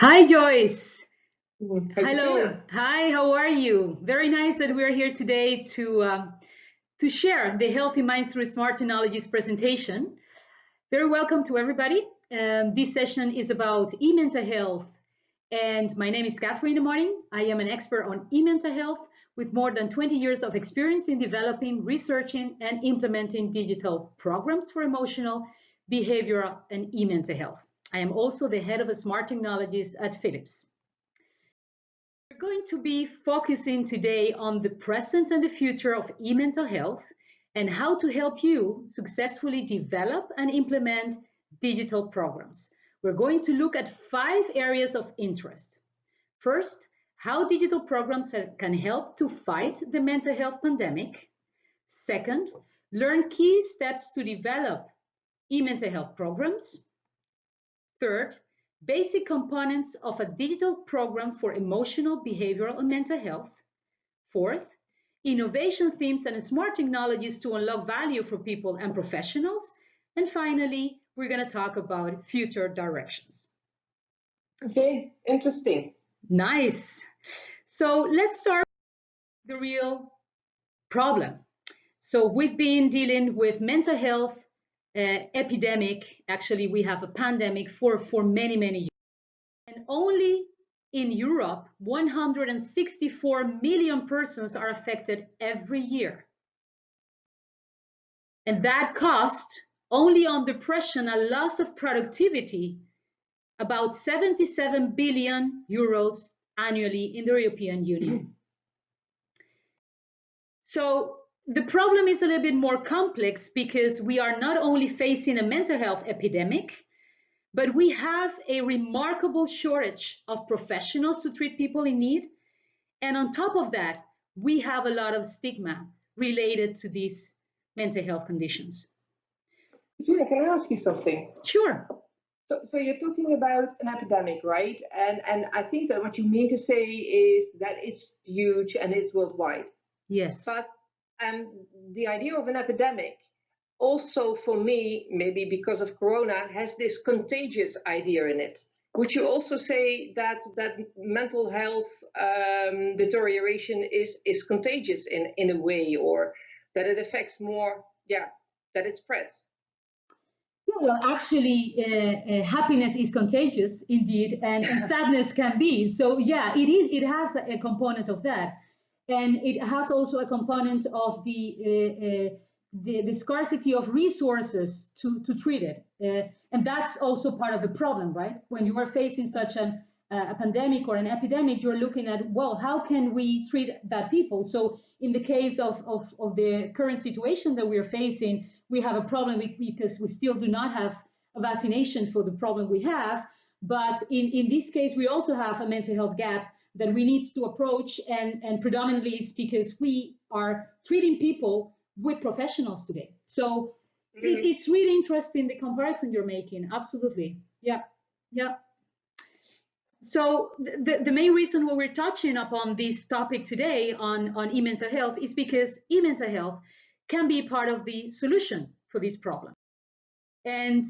Hi, Joyce. Hi, Hello. Katherina. Hi, how are you? Very nice that we're here today to share the Healthy Minds Through Smart Technologies presentation. Very welcome to everybody. This session is about e-mental health, and my name is Katherina Martin. I am an expert on e-mental health with more than 20 years of experience in developing, researching, and implementing digital programs for emotional, behavioral, and e-mental health. I am also the head of Smart Technologies at Philips. We're going to be focusing today on the present and the future of e-mental health and how to help you successfully develop and implement digital programs. We're going to look at 5 areas of interest. First, how digital programs can help to fight the mental health pandemic. Second, learn key steps to develop e-mental health programs. Third, basic components of a digital program for emotional, behavioral, and mental health. Fourth, innovation themes and smart technologies to unlock value for people and professionals. And finally, we're going to talk about future directions. Okay, interesting. Nice. So let's start with the real problem. So we've been dealing with mental health epidemic. Actually, we have a pandemic for many, many years. And only in Europe, 164 million persons are affected every year. And that costs only on depression a loss of productivity about 77 billion euros annually in the European Union. So the problem is a little bit more complex because we are not only facing a mental health epidemic, but we have a remarkable shortage of professionals to treat people in need. And on top of that, we have a lot of stigma related to these mental health conditions. Katherina, can I ask you something? Sure. So you're talking about an epidemic, right? And I think that what you mean to say is that it's huge and it's worldwide. Yes. But the idea of an epidemic also for me, maybe because of Corona, has this contagious idea in it. Would you also say that mental health deterioration is contagious in a way, or that it affects more, that it spreads? Yeah, well, actually, happiness is contagious indeed, and sadness can be. So yeah, it is. It has a component of that, and it has also a component of the scarcity of resources to treat it, and that's also part of the problem, right? When you are facing such a pandemic or an epidemic, you're looking at, well, how can we treat that people? So in the case of the current situation that we're facing, we have a problem because we still do not have a vaccination for the problem we have. But in this case, we also have a mental health gap that we need to approach, and predominantly is because we are treating people with professionals today. So it's really interesting, the comparison you're making. Absolutely. Yeah. Yeah. So the main reason why we're touching upon this topic today on e-mental health is because e-mental health can be part of the solution for this problem. And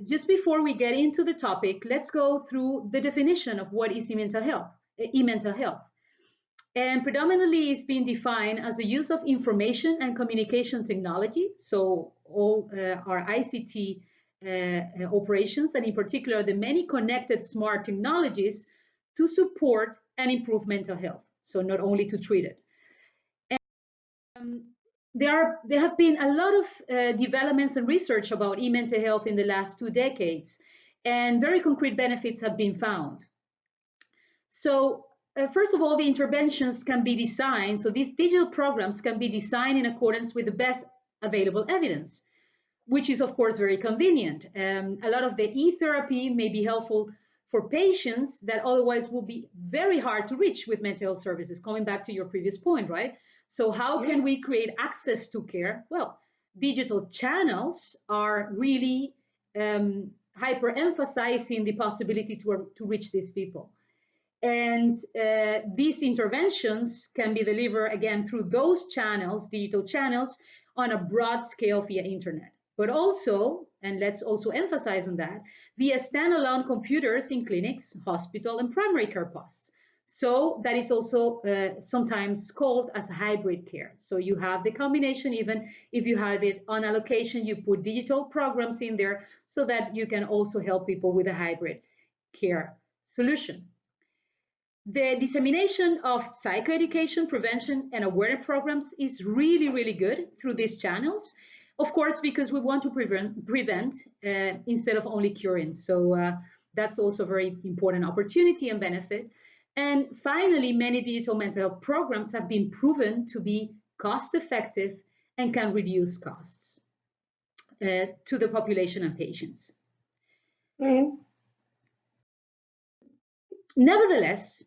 just before we get into the topic, let's go through the definition of what is e-mental health. E-mental health. And predominantly it's been defined as the use of information and communication technology, so all our ICT operations, and in particular the many connected smart technologies to support and improve mental health, so not only to treat it. And there have been a lot of developments and research about e-mental health in the last 2 decades, and very concrete benefits have been found. So first of all, the interventions can be designed, so these digital programs can be designed in accordance with the best available evidence, which is of course very convenient. A lot of the e-therapy may be helpful for patients that otherwise will be very hard to reach with mental health services, coming back to your previous point, right? So how can we create access to care? Well, digital channels are really hyper-emphasizing the possibility to reach these people. And these interventions can be delivered, again, through those channels, digital channels, on a broad scale via internet. But also, and let's also emphasize on that, via standalone computers in clinics, hospital, and primary care posts. So that is also sometimes called as hybrid care. So you have the combination, even if you have it on allocation, you put digital programs in there so that you can also help people with a hybrid care solution. The dissemination of psychoeducation, prevention, and awareness programs is really, really good through these channels. Of course, because we want to prevent instead of only curing. So that's also a very important opportunity and benefit. And finally, many digital mental health programs have been proven to be cost effective and can reduce costs to the population and patients. Nevertheless,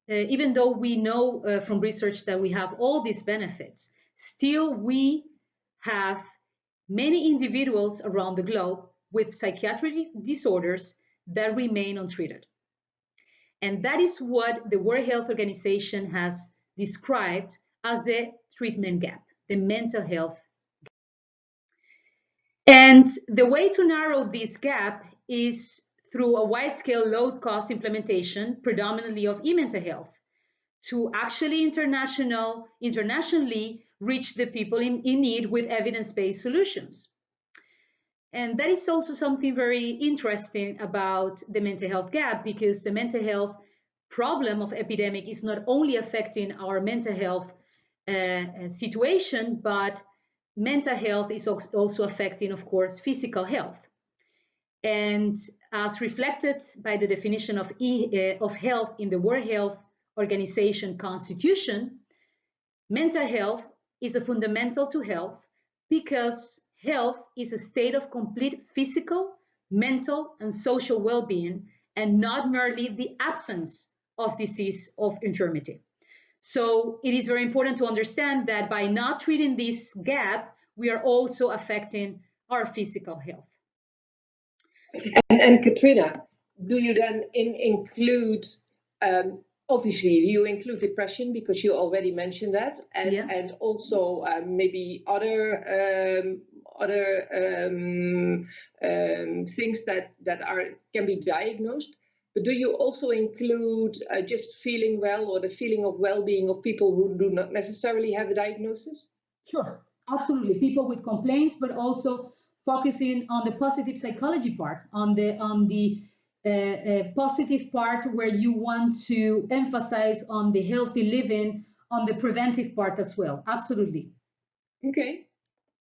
even though we know from research that we have all these benefits, still we have many individuals around the globe with psychiatric disorders that remain untreated. And that is what the World Health Organization has described as the treatment gap, the mental health gap. And the way to narrow this gap is through a wide-scale, low-cost implementation, predominantly of eMentalHealth, to actually internationally reach the people in need with evidence-based solutions. And that is also something very interesting about the mental health gap, because the mental health problem of epidemic is not only affecting our mental health situation, but mental health is also affecting, of course, physical health. And as reflected by the definition of health in the World Health Organization Constitution, mental health is a fundamental to health because health is a state of complete physical, mental, and social well-being, and not merely the absence of disease of infirmity. So it is very important to understand that by not treating this gap, we are also affecting our physical health. And Katherina, do you then include, obviously you include depression because you already mentioned that, and also maybe other things that can be diagnosed. But do you also include just feeling well, or the feeling of well-being of people who do not necessarily have a diagnosis? Sure, absolutely. People with complaints, but also focusing on the positive psychology part, on the positive part where you want to emphasize on the healthy living, on the preventive part as well. Absolutely. Okay.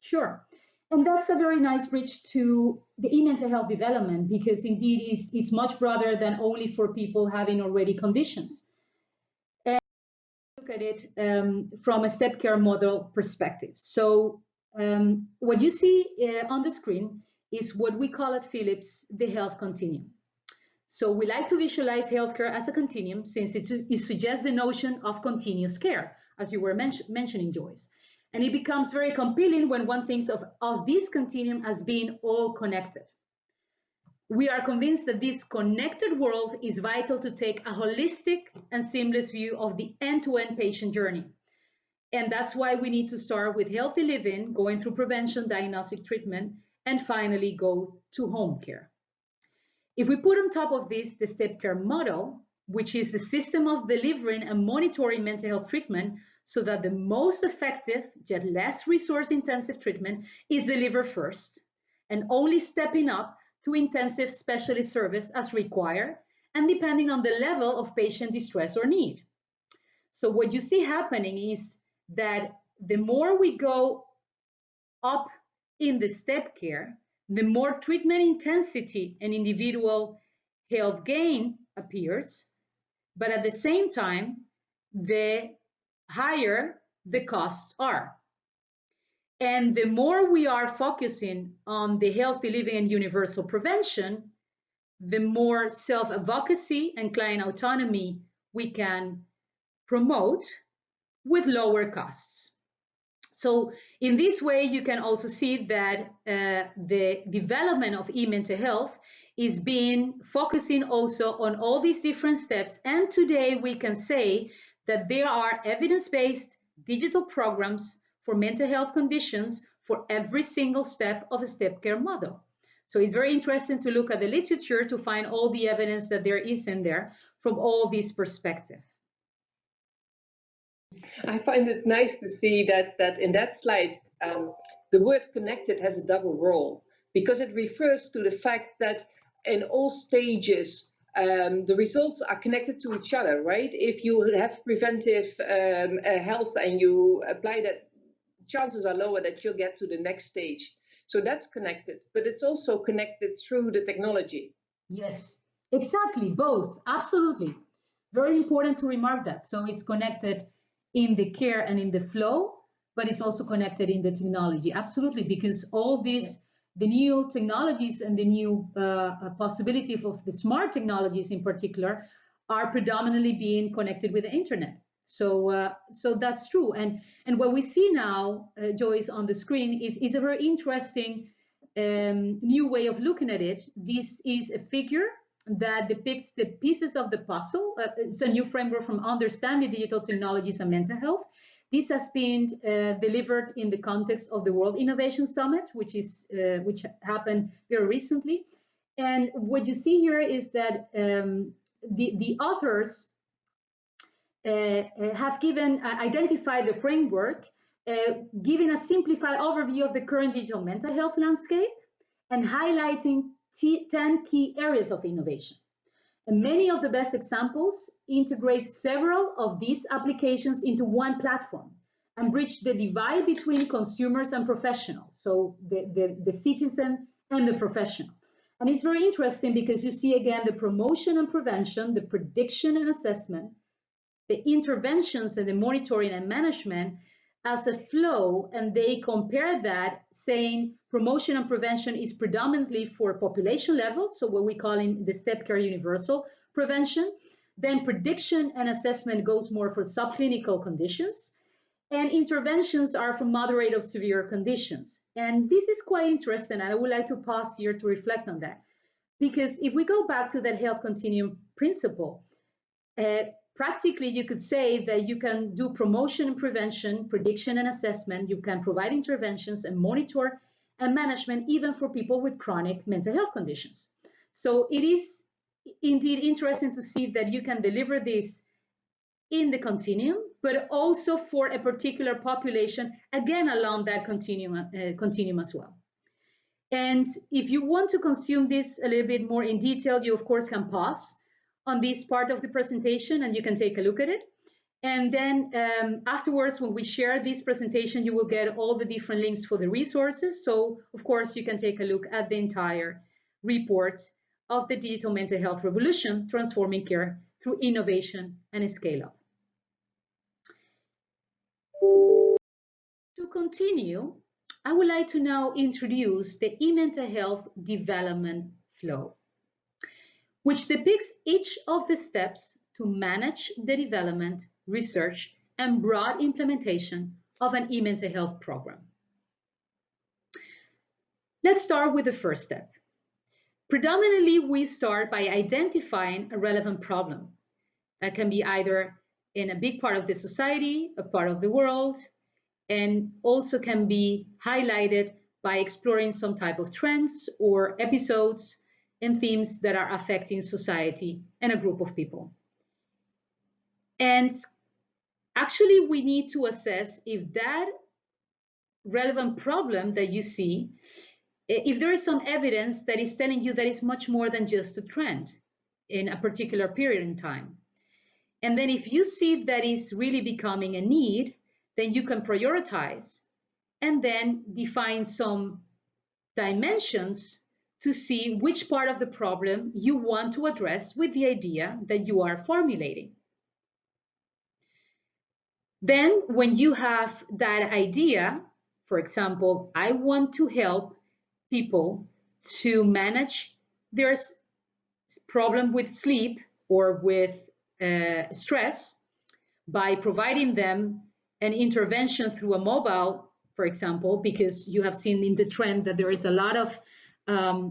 Sure. And that's a very nice bridge to the e-mental health development, because indeed it's much broader than only for people having already conditions. And look at it from a step care model perspective. So what you see on the screen is what we call at Philips the health continuum. So we like to visualize healthcare as a continuum, since it suggests the notion of continuous care, as you were mentioning, Joyce. And it becomes very compelling when one thinks of this continuum as being all connected. We are convinced that this connected world is vital to take a holistic and seamless view of the end-to-end patient journey. And that's why we need to start with healthy living, going through prevention, diagnostic treatment, and finally go to home care. If we put on top of this the step care model, which is the system of delivering and monitoring mental health treatment so that the most effective, yet less resource-intensive treatment is delivered first, and only stepping up to intensive specialist service as required, and depending on the level of patient distress or need. So what you see happening is that the more we go up in the step care, the more treatment intensity and individual health gain appears, but at the same time, the higher the costs are. And the more we are focusing on the healthy living and universal prevention, the more self-advocacy and client autonomy we can promote with lower costs. So in this way, you can also see that the development of e-mental health is focusing also on all these different steps. And today we can say that there are evidence-based digital programs for mental health conditions for every single step of a step care model. So it's very interesting to look at the literature to find all the evidence that there is in there from all these perspectives. I find it nice to see that in that slide, the word connected has a double role, because it refers to the fact that in all stages, the results are connected to each other, right? If you have preventive health and you apply that, chances are lower that you'll get to the next stage. So that's connected, but it's also connected through the technology. Yes, exactly, both, absolutely. Very important to remark that. So it's connected in the care and in the flow, but it's also connected in the technology, absolutely, because all these, the new technologies and the new possibility of the smart technologies in particular are predominantly being connected with the internet. So that's true. And what we see now, Joyce, on the screen is a very interesting new way of looking at it. This is a figure that depicts the pieces of the puzzle. It's a new framework from understanding digital technologies and mental health. This has been delivered in the context of the World Innovation Summit, which happened very recently. And what you see here is that the authors have identified the framework, giving a simplified overview of the current digital mental health landscape and highlighting 10 key areas of innovation. And many of the best examples integrate several of these applications into one platform and bridge the divide between consumers and professionals, so the citizen and the professional. And it's very interesting because you see again the promotion and prevention, the prediction and assessment, the interventions and the monitoring and management as a flow, and they compare that saying promotion and prevention is predominantly for population level, so what we call in the step care universal prevention. Then prediction and assessment goes more for subclinical conditions, and interventions are for moderate or severe conditions. And this is quite interesting, and I would like to pause here to reflect on that, because if we go back to that health continuum principle, practically, you could say that you can do promotion and prevention, prediction and assessment. You can provide interventions and monitor and management even for people with chronic mental health conditions. So it is indeed interesting to see that you can deliver this in the continuum, but also for a particular population, again, along that continuum as well. And if you want to consume this a little bit more in detail, you of course can pause on this part of the presentation and you can take a look at it. And then afterwards, when we share this presentation, you will get all the different links for the resources. So of course, you can take a look at the entire report of the Digital Mental Health Revolution, Transforming Care Through Innovation and Scale-Up. To continue, I would like to now introduce the eMentalHealth development flow, which depicts each of the steps to manage the development, research, and broad implementation of an eMentalHealth program. Let's start with the first step. Predominantly, we start by identifying a relevant problem that can be either in a big part of the society, a part of the world, and also can be highlighted by exploring some type of trends or episodes and themes that are affecting society and a group of people. And actually, we need to assess if that relevant problem that you see, if there is some evidence that is telling you that it's much more than just a trend in a particular period in time. And then if you see that is really becoming a need, then you can prioritize and then define some dimensions to see which part of the problem you want to address with the idea that you are formulating. Then when you have that idea, for example, I want to help people to manage their problem with sleep or with stress by providing them an intervention through a mobile, for example, because you have seen in the trend that there is a lot of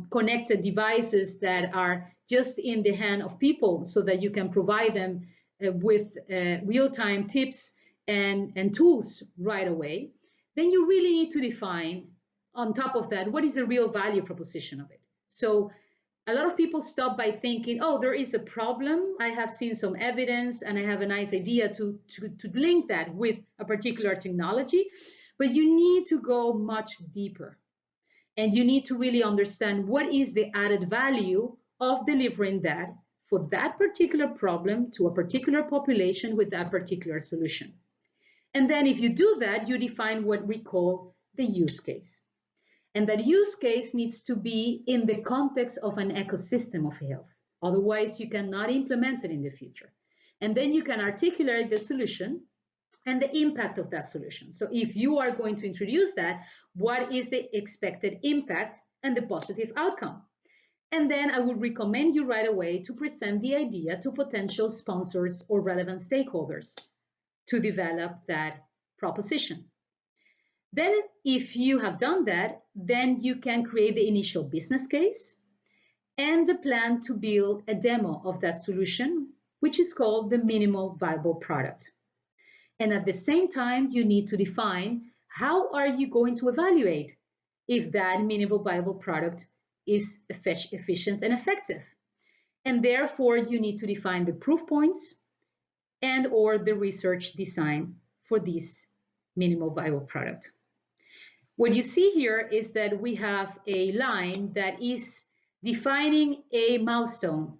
connected devices that are just in the hand of people so that you can provide them with real-time tips and tools right away. then you really need to define on top of that, what is the real value proposition of it? So a lot of people stop by thinking, oh, there is a problem. I have seen some evidence and I have a nice idea to link that with a particular technology. But you need to go much deeper. And you need to really understand what is the added value of delivering that for that particular problem to a particular population with that particular solution. And then if you do that, you define what we call the use case. And that use case needs to be in the context of an ecosystem of health. Otherwise, you cannot implement it in the future. And then you can articulate the solution and the impact of that solution. So if you are going to introduce that, what is the expected impact and the positive outcome? And then I would recommend you right away to present the idea to potential sponsors or relevant stakeholders to develop that proposition. Then if you have done that, then you can create the initial business case and the plan to build a demo of that solution, which is called the minimal viable product. And at the same time, you need to define how are you going to evaluate if that minimal viable product is efficient and effective. And therefore, you need to define the proof points and or the research design for this minimal viable product. What you see here is that we have a line that is defining a milestone.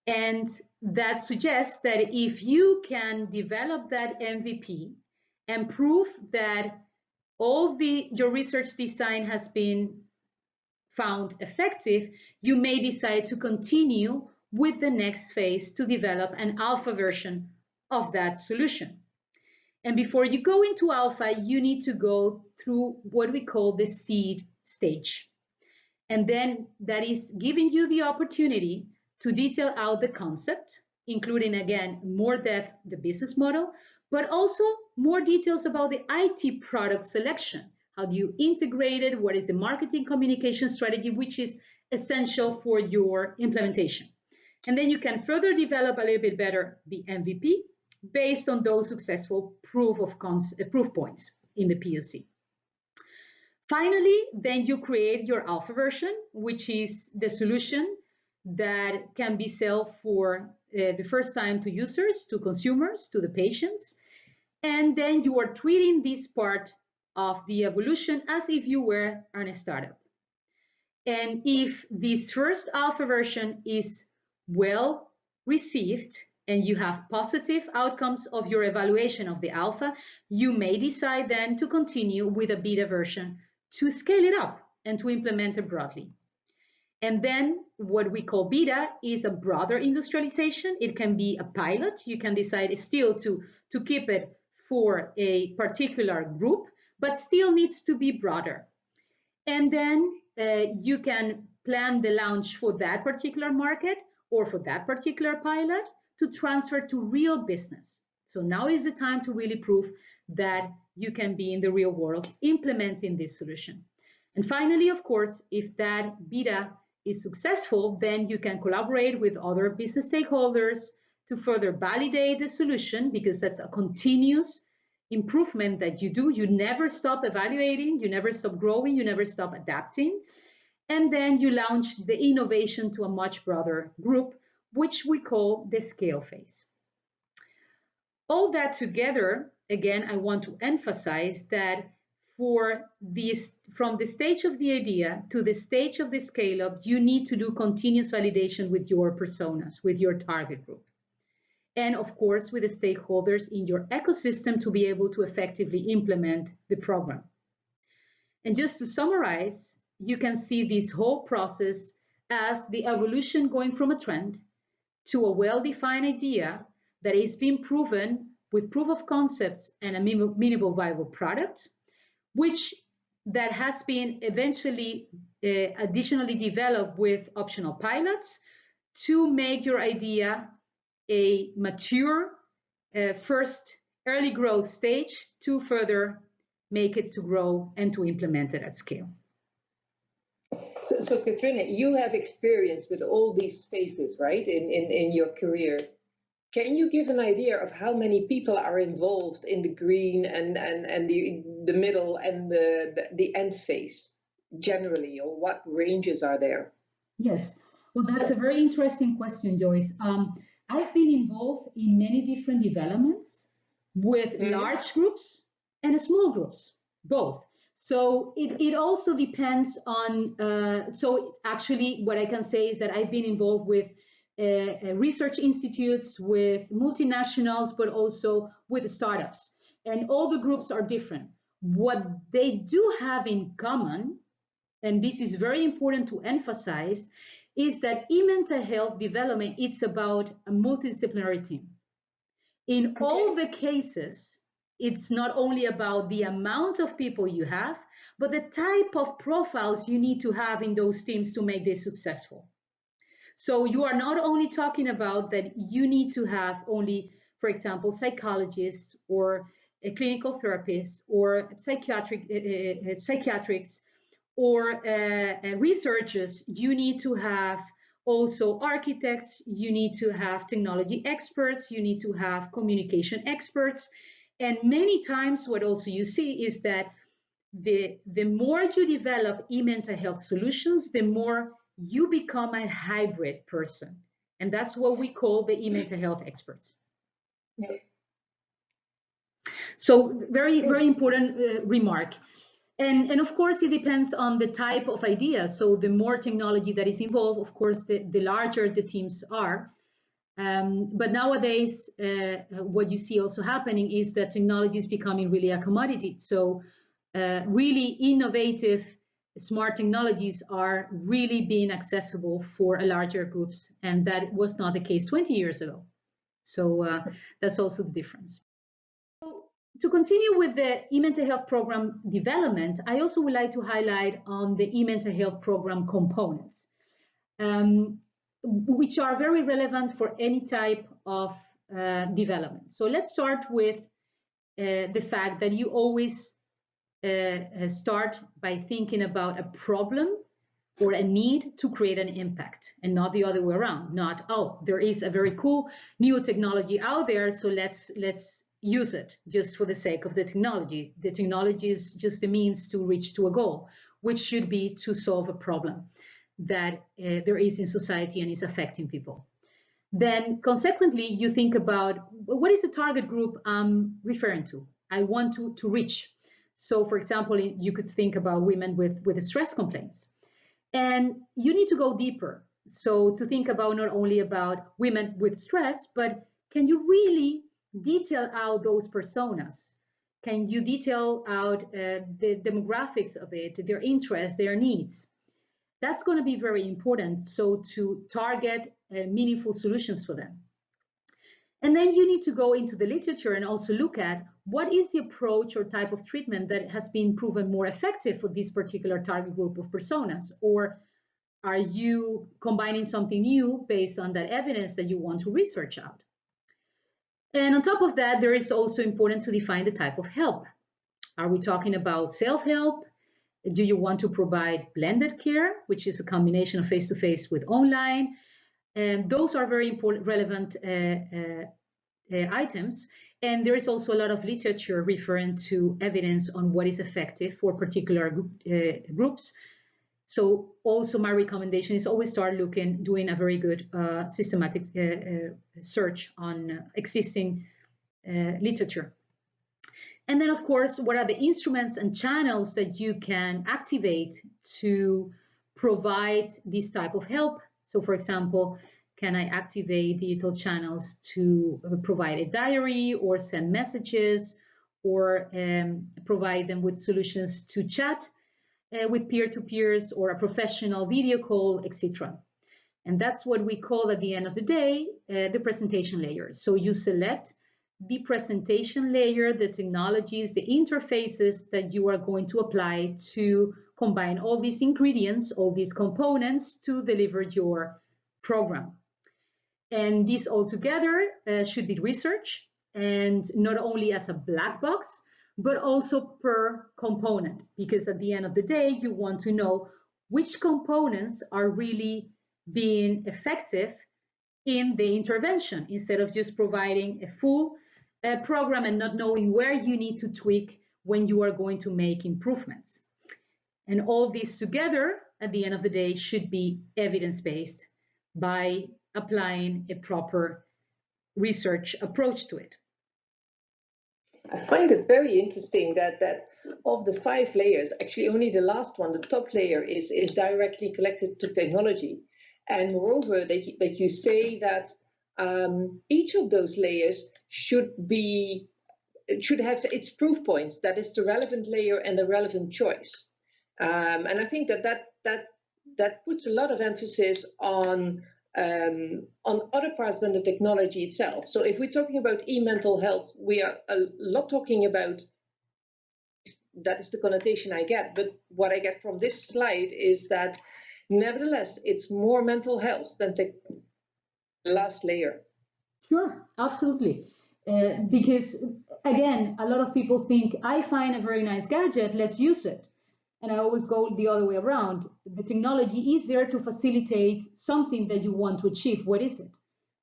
And that suggests that if you can develop that MVP and prove that your research design has been found effective, you may decide to continue with the next phase to develop an alpha version of that solution. And before you go into alpha, you need to go through what we call the seed stage. And then that is giving you the opportunity to detail out the concept, including, again, more depth, the business model, but also more details about the IT product selection. How do you integrate it? What is the marketing communication strategy, which is essential for your implementation? And then you can further develop a little bit better the MVP based on those successful proof points in the POC. Finally, then you create your alpha version, which is the solution that can be sold for the first time to users, to consumers, to the patients. And then you are treating this part of the evolution as if you were a startup. And if this first alpha version is well received and you have positive outcomes of your evaluation of the alpha, you may decide then to continue with a beta version to scale it up and to implement it broadly. And then what we call beta is a broader industrialization. It can be a pilot. You can decide still to keep it for a particular group, but still needs to be broader. And then you can plan the launch for that particular market or for that particular pilot to transfer to real business. So now is the time to really prove that you can be in the real world implementing this solution. And finally, of course, if that beta is successful, then you can collaborate with other business stakeholders to further validate the solution, because that's a continuous improvement that you do. You never stop evaluating, you never stop growing, you never stop adapting. And then you launch the innovation to a much broader group, which we call the scale phase. All that together, again, I want to emphasize that from the stage of the idea to the stage of the scale-up, you need to do continuous validation with your personas, with your target group. And of course, with the stakeholders in your ecosystem to be able to effectively implement the program. And just to summarize, you can see this whole process as the evolution going from a trend to a well-defined idea that is being proven with proof of concepts and a minimal viable product, which that has been eventually additionally developed with optional pilots to make your idea a mature first early growth stage to further make it to grow and to implement it at scale. So Katherina, you have experience with all these phases, right, in your career. Can you give an idea of how many people are involved in the green and the middle and the end phase generally, or what ranges are there? Yes, well, that's a very interesting question, Joyce. I've been involved in many different developments with large groups and small groups, both. So it also depends on, so actually what I can say is that I've been involved with research institutes, with multinationals, but also with startups. And all the groups are different. What they do have in common, and this is very important to emphasize, is that eMental Health development, it's about a multidisciplinary team. In all the cases, it's not only about the amount of people you have, but the type of profiles you need to have in those teams to make this successful. So you are not only talking about that you need to have only, for example, psychologists or a clinical therapist or psychiatrics or researchers. You need to have also architects, you need to have technology experts, you need to have communication experts. And many times what also you see is that the more you develop eMental Health solutions, the more you become a hybrid person. And that's what we call the eMental Health experts. So very, very important remark. And of course, it depends on the type of idea. So the more technology that is involved, of course, the larger the teams are. But nowadays, what you see also happening is that technology is becoming really a commodity. So really innovative, smart technologies are really being accessible for larger groups. And that was not the case 20 years ago. So that's also the difference. To continue with the eMental Health program development, I also would like to highlight on the eMental Health program components, which are very relevant for any type of development. So let's start with the fact that you always start by thinking about a problem or a need to create an impact, and not the other way around. Not, oh, there is a very cool new technology out there, so let's use it just for the sake of the technology. The technology is just a means to reach to a goal, which should be to solve a problem that there is in society and is affecting people. Then consequently, you think about what is the target group I'm referring to? I want to reach. So for example, you could think about women with stress complaints. And you need to go deeper. So to think about not only about women with stress, but can you really detail out those personas? Can you detail out the demographics of it, their interests, their needs? That's going to be very important. So to target meaningful solutions for them. And then you need to go into the literature and also look at what is the approach or type of treatment that has been proven more effective for this particular target group of personas, or are you combining something new based on that evidence that you want to research out? And on top of that, there is also important to define the type of help. Are we talking about self-help? Do you want to provide blended care, which is a combination of face-to-face with online? And those are very important, relevant items. And there is also a lot of literature referring to evidence on what is effective for particular groups. So also my recommendation is always start doing a very good systematic search on existing literature. And then of course, what are the instruments and channels that you can activate to provide this type of help? So for example, can I activate digital channels to provide a diary or send messages, or provide them with solutions to chat with peer-to-peers or a professional video call, etc. And that's what we call at the end of the day the presentation layer. So you select the presentation layer, the technologies, the interfaces that you are going to apply to combine all these ingredients, all these components to deliver your program. And this all together should be researched, and not only as a black box, but also per component, because at the end of the day, you want to know which components are really being effective in the intervention instead of just providing a full program and not knowing where you need to tweak when you are going to make improvements. And all this together, at the end of the day, should be evidence-based by applying a proper research approach to it. I find it very interesting that of the 5 layers, actually only the last one, the top layer, is directly connected to technology. And moreover, that you say that each of those layers should have its proof points. That is the relevant layer and the relevant choice. And I think that puts a lot of emphasis on other parts than the technology itself. So if we're talking about eMentalHealth, we are a lot talking about, that is the connotation I get, but what I get from this slide is that nevertheless, it's more mental health than the last layer. Sure, absolutely. Because again, a lot of people think, I find a very nice gadget, let's use it. And I always go the other way around. The technology is there to facilitate something that you want to achieve. What is it?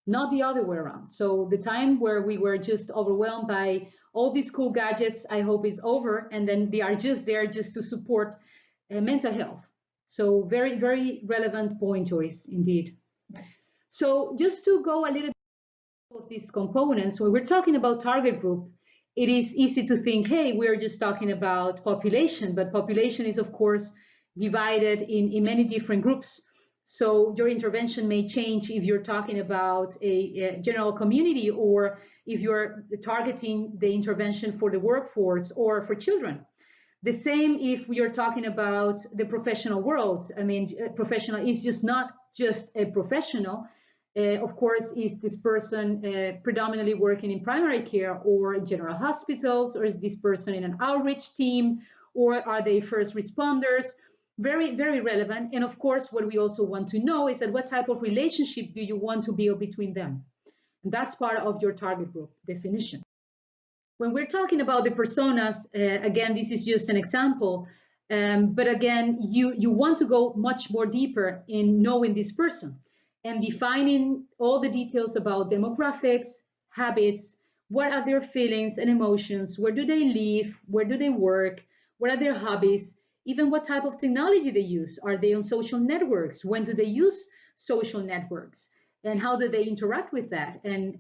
Not the other way around. So the time where we were just overwhelmed by all these cool gadgets, I hope it's over. And then they are just there just to support mental health. So very, very relevant point, Joyce, indeed. So just to go a little bit of these components, when we're talking about target group, it is easy to think, hey, we're just talking about population, but population is, of course, divided in many different groups. So your intervention may change if you're talking about a general community or if you're targeting the intervention for the workforce or for children. The same if we are talking about the professional world. I mean, professional is just not just a professional. Of course, is this person predominantly working in primary care or in general hospitals, or is this person in an outreach team, or are they first responders? Very, very relevant. And of course, what we also want to know is that what type of relationship do you want to build between them? And that's part of your target group definition. When we're talking about the personas, again, this is just an example, but again, you want to go much more deeper in knowing this person and defining all the details about demographics, habits, what are their feelings and emotions, where do they live, where do they work, what are their hobbies, even what type of technology they use. Are they on social networks? When do they use social networks? And how do they interact with that? And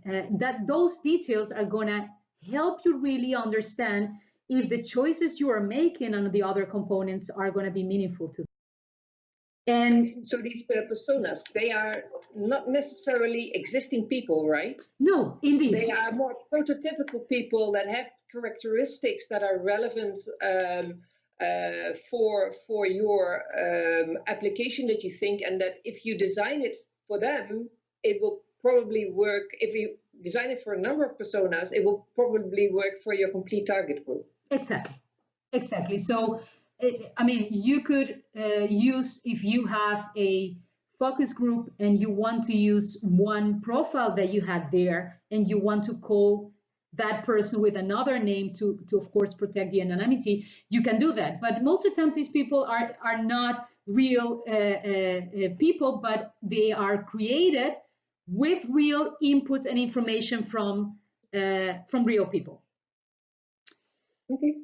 those details are gonna help you really understand if the choices you are making on the other components are gonna be meaningful to them. And so these personas, they are not necessarily existing people, right? No, indeed. They are more prototypical people that have characteristics that are relevant for your application that you think, and that if you design it for them, it will probably work. If you design it for a number of personas, it will probably work for your complete target group. Exactly. So, I mean, you could use, if you have a focus group and you want to use one profile that you had there and you want to call that person with another name to of course, protect the anonymity, you can do that. But most of the times these people are not real people, but they are created with real input and information from real people. Okay.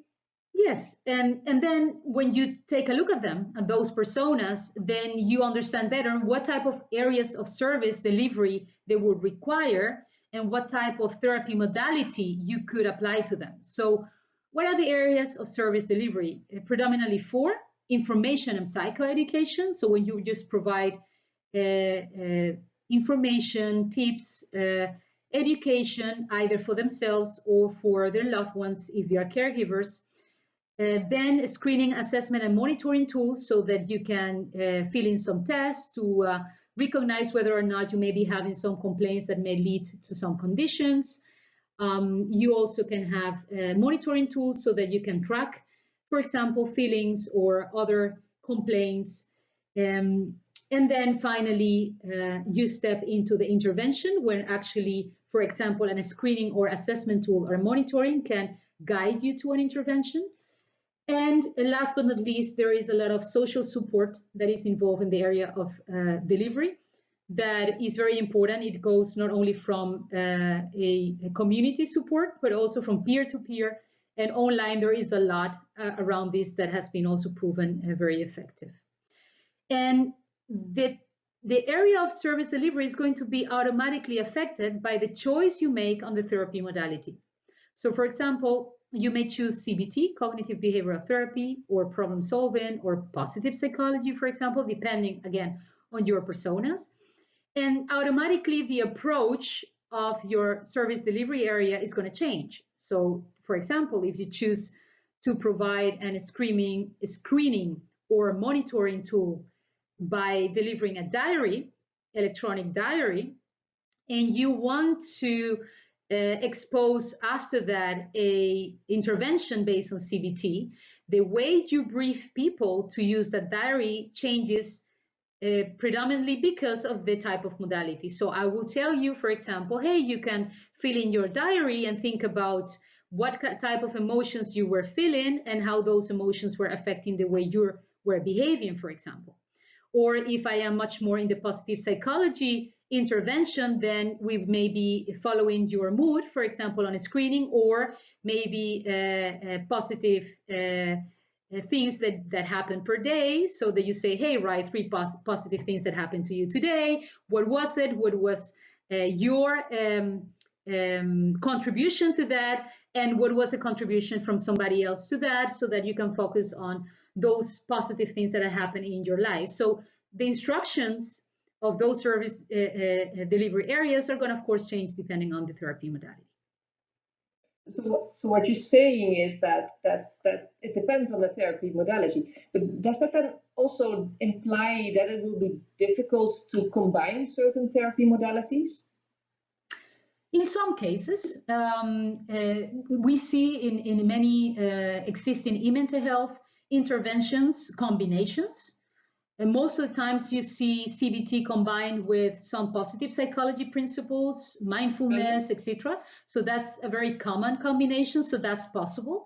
Yes, and then when you take a look at them, at those personas, then you understand better what type of areas of service delivery they would require and what type of therapy modality you could apply to them. So what are the areas of service delivery? Predominantly for information and psychoeducation. So when you just provide information, tips, education, either for themselves or for their loved ones if they are caregivers. Then screening, assessment, and monitoring tools so that you can fill in some tests to recognize whether or not you may be having some complaints that may lead to some conditions. You also can have monitoring tools so that you can track, for example, feelings or other complaints. And then finally, you step into the intervention when actually, for example, a screening or assessment tool or monitoring can guide you to an intervention. And last but not least, there is a lot of social support that is involved in the area of delivery. that is very important. It goes not only from a community support, but also from peer to peer. And online, there is a lot around this that has been also proven very effective. And the area of service delivery is going to be automatically affected by the choice you make on the therapy modality. So for example, you may choose CBT, cognitive behavioral therapy, or problem solving, or positive psychology, for example, depending again on your personas. And automatically the approach of your service delivery area is going to change. So for example, if you choose to provide a screening or monitoring tool by delivering a diary, electronic diary, and you want to expose after that a intervention based on CBT, the way you brief people to use that diary changes predominantly because of the type of modality. So I will tell you, for example, hey, you can fill in your diary and think about what type of emotions you were feeling and how those emotions were affecting the way you were behaving, for example. Or if I am much more in the positive psychology intervention, then we may be following your mood, for example, on a screening, or maybe positive things that happen per day, so that you say, hey, write 3 positive things that happened to you today. What was it? What was your contribution to that? And what was a contribution from somebody else to that, so that you can focus on those positive things that are happening in your life. So the instructions of those service delivery areas are going to, of course, change depending on the therapy modality. So what you're saying is that it depends on the therapy modality, but does that then also imply that it will be difficult to combine certain therapy modalities? In some cases, we see in many existing eMentalHealth interventions combinations. And most of the times you see CBT combined with some positive psychology principles, mindfulness, etc. So that's a very common combination, so that's possible.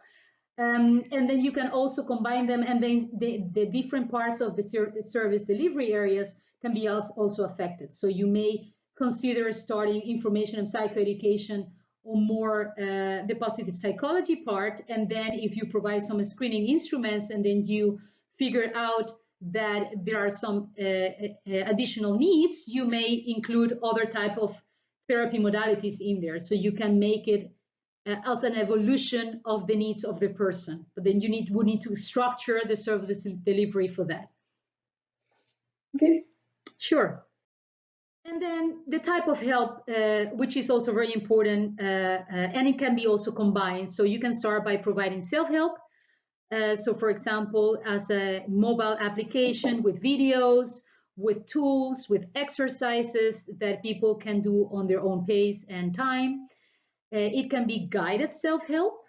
And then you can also combine them, and then the different parts of the service delivery areas can be also affected. So you may consider starting information and psychoeducation on more the positive psychology part, and then if you provide some screening instruments and then you figure out that there are some additional needs, you may include other type of therapy modalities in there. So you can make it as an evolution of the needs of the person. But then we need to structure the service delivery for that. Okay. Sure. And then the type of help, which is also very important, and it can be also combined. So you can start by providing self-help. So for example, as a mobile application with videos, with tools, with exercises that people can do on their own pace and time. It can be guided self-help.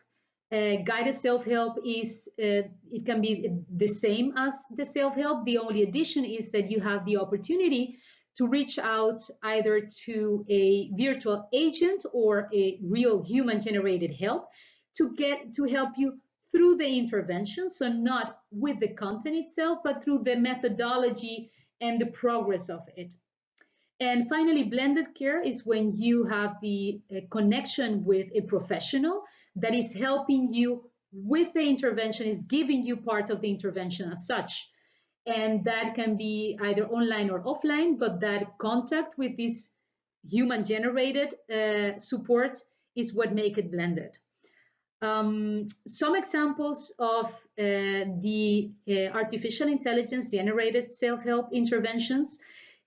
Guided self-help is, it can be the same as the self-help. The only addition is that you have the opportunity to reach out either to a virtual agent or a real human-generated help to help you through the intervention. So not with the content itself, but through the methodology and the progress of it. And finally, blended care is when you have the connection with a professional that is helping you with the intervention, is giving you part of the intervention as such. And that can be either online or offline, but that contact with this human-generated support is what make it blended. Some examples of the artificial intelligence generated self-help interventions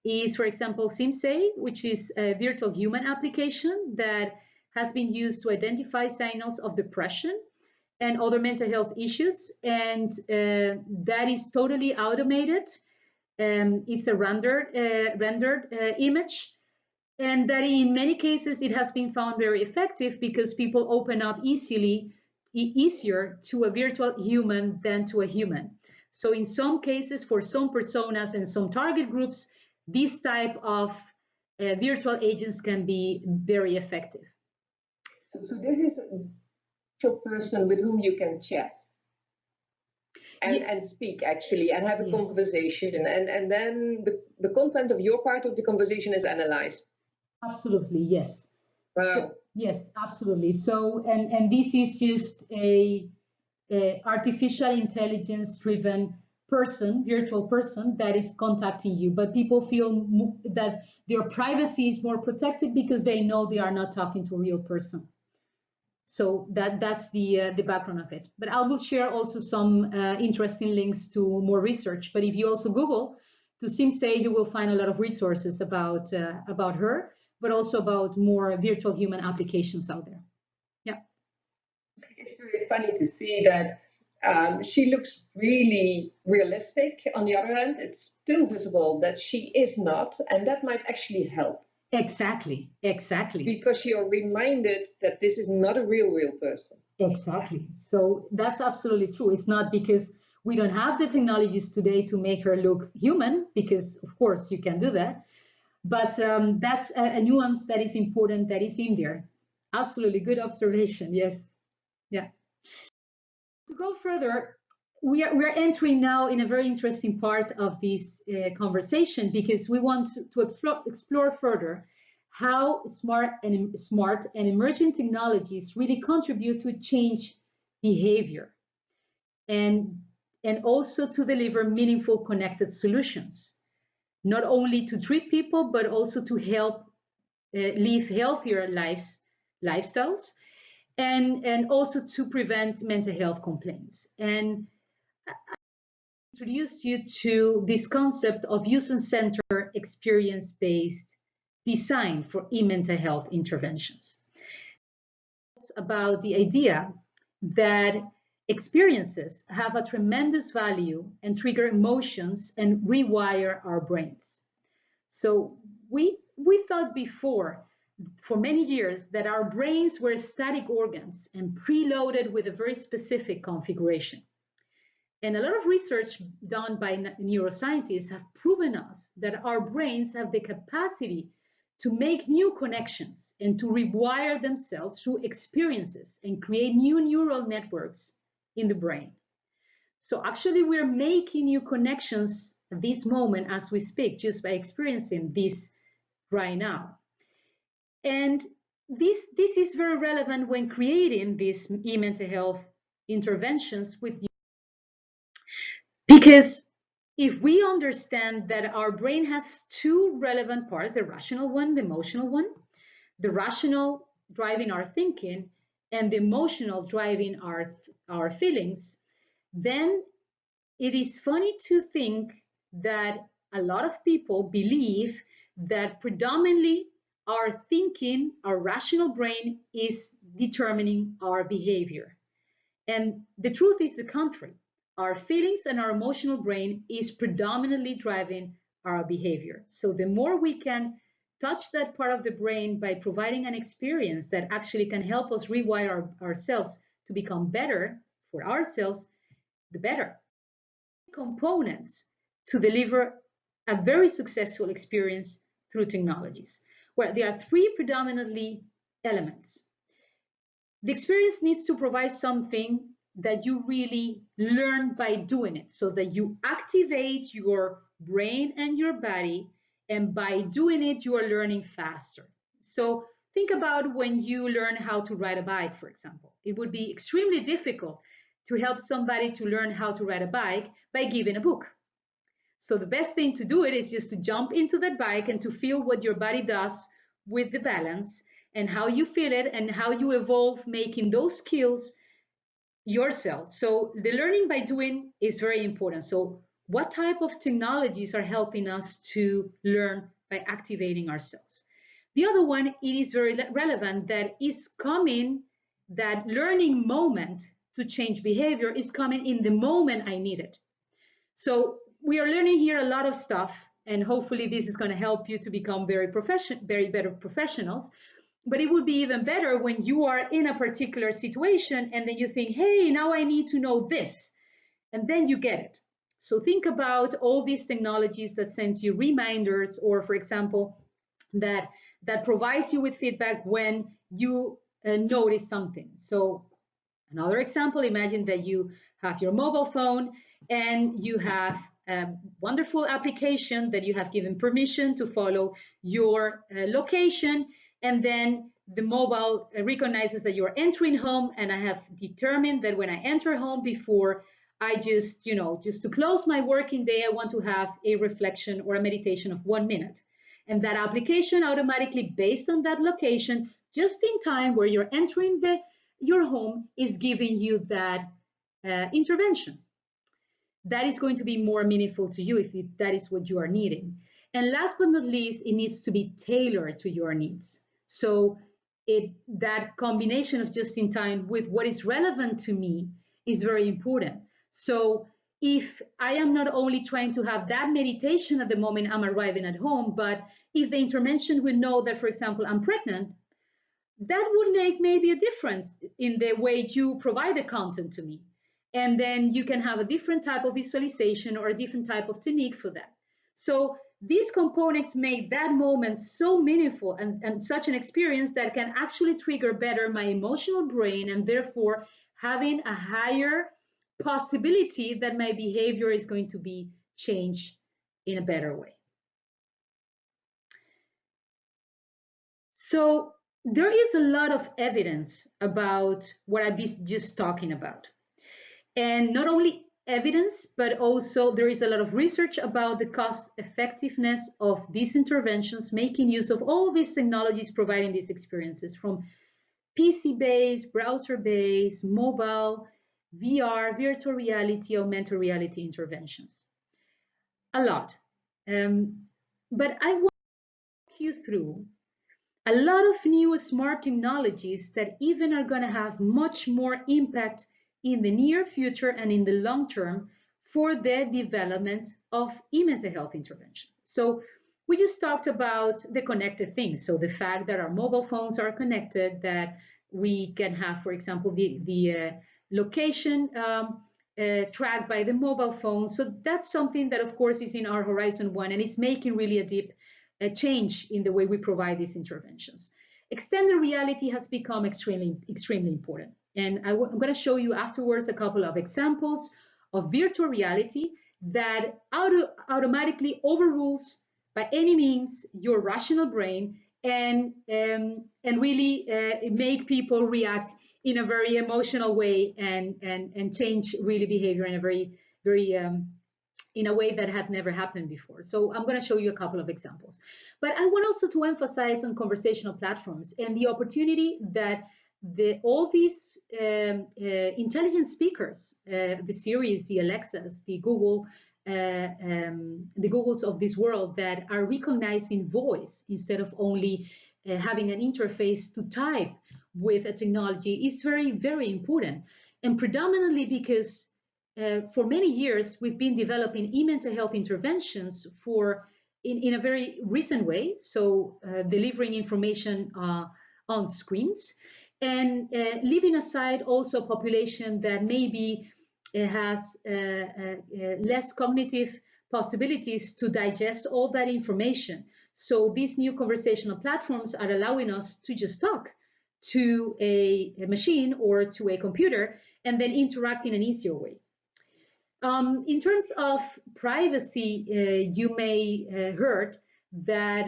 is, for example, Simsei, which is a virtual human application that has been used to identify signals of depression and other mental health issues. And that is totally automated. It's a rendered image. And that in many cases, it has been found very effective because people open up easier to a virtual human than to a human. So in some cases, for some personas and some target groups, this type of virtual agents can be very effective. So this is a person with whom you can chat. and speak actually and have a Yes. conversation, and then the content of your part of the conversation is analyzed. Absolutely, yes. Wow. So, yes, absolutely. So, and this is just a artificial intelligence driven person, virtual person that is contacting you, but people feel that their privacy is more protected because they know they are not talking to a real person. So that's the background of it. But I will share also some interesting links to more research. But if you also Google to Simsei, you will find a lot of resources about her, but also about more virtual human applications out there. Yeah. It's really funny to see that she looks really realistic. On the other hand, it's still visible that she is not, and that might actually help. Exactly, exactly. Because you're reminded that this is not a real person. Exactly. So that's absolutely true. It's not because we don't have the technologies today to make her look human, because of course you can do that. But that's a nuance that is important, that is in there. Absolutely, good observation. Yes. Yeah. To go further, we are entering now in a very interesting part of this conversation, because we want to explore further how smart and emerging technologies really contribute to change behavior and also to deliver meaningful connected solutions, not only to treat people but also to help live healthier lifestyles, and also to prevent mental health complaints. And introduce you to this concept of user-centered experience-based design for e-mental health interventions. It's about the idea that experiences have a tremendous value and trigger emotions and rewire our brains. So we thought before, for many years, that our brains were static organs and preloaded with a very specific configuration. And a lot of research done by neuroscientists have proven us that our brains have the capacity to make new connections and to rewire themselves through experiences and create new neural networks in the brain. So actually we're making new connections at this moment as we speak, just by experiencing this right now. And this is very relevant when creating these e-mental health interventions with you. Because if we understand that our brain has two relevant parts, the rational one, the emotional one, the rational driving our thinking and the emotional driving our feelings, then it is funny to think that a lot of people believe that predominantly our thinking, our rational brain is determining our behavior. And the truth is the contrary. Our feelings and our emotional brain is predominantly driving our behavior. So the more we can touch that part of the brain by providing an experience that actually can help us rewire ourselves to become better for ourselves, the better. Components to deliver a very successful experience through technologies, where there are three predominantly elements. The experience needs to provide something that you really learn by doing it, so that you activate your brain and your body, and by doing it, you are learning faster. So think about when you learn how to ride a bike, for example. It would be extremely difficult to help somebody to learn how to ride a bike by giving a book. So the best thing to do it is just to jump into that bike and to feel what your body does with the balance and how you feel it and how you evolve making those skills yourself. So the learning by doing is very important. So what type of technologies are helping us to learn by activating ourselves? The other one, it is very relevant that is coming, that learning moment to change behavior is coming in the moment I need it. So we are learning here a lot of stuff, and hopefully this is going to help you to become very better professionals. But it would be even better when you are in a particular situation and then you think, hey, now I need to know this, and then you get it. So think about all these technologies that sends you reminders, or for example, that provides you with feedback when you notice something. So another example, imagine that you have your mobile phone and you have a wonderful application that you have given permission to follow your location, and then the mobile recognizes that you're entering home, and I have determined that when I enter home, before I just, just to close my working day, I want to have a reflection or a meditation of 1 minute. And that application automatically, based on that location, just in time where you're entering your home, is giving you that intervention. That is going to be more meaningful to you if that is what you are needing. And last but not least, it needs to be tailored to your needs. So that combination of just in time with what is relevant to me is very important. So if I am not only trying to have that meditation at the moment I'm arriving at home, but if the intervention will know that, for example, I'm pregnant, that would make maybe a difference in the way you provide the content to me. And then you can have a different type of visualization or a different type of technique for that. So these components make that moment so meaningful and such an experience that can actually trigger better my emotional brain, and therefore having a higher possibility that my behavior is going to be changed in a better way. So there is a lot of evidence about what I've been just talking about. And not only evidence, but also there is a lot of research about the cost effectiveness of these interventions, making use of all these technologies providing these experiences, from PC-based, browser-based, mobile, VR, virtual reality, augmented reality interventions. A lot. But I want to walk you through a lot of new smart technologies that even are going to have much more impact in the near future and in the long term for the development of mental health intervention. So we just talked about the connected things. So the fact that our mobile phones are connected, that we can have, for example, the location tracked by the mobile phone. So that's something that, of course, is in our Horizon 1 and is making really a deep change in the way we provide these interventions. Extended reality has become extremely important. And I'm going to show you afterwards a couple of examples of virtual reality that automatically overrules by any means your rational brain and really make people react in a very emotional way and change really behavior in a very in a way that had never happened before. So I'm going to show you a couple of examples. But I want also to emphasize on conversational platforms and the opportunity that all these intelligent speakers, the Siris, the Alexas, the Googles of this world that are recognizing voice instead of only having an interface to type with a technology is very, very important. And predominantly because for many years, we've been developing mental health interventions in a very written way, so delivering information on screens, and leaving aside also a population that maybe has less cognitive possibilities to digest all that information. So these new conversational platforms are allowing us to just talk to a machine or to a computer and then interact in an easier way. In terms of privacy, you may heard that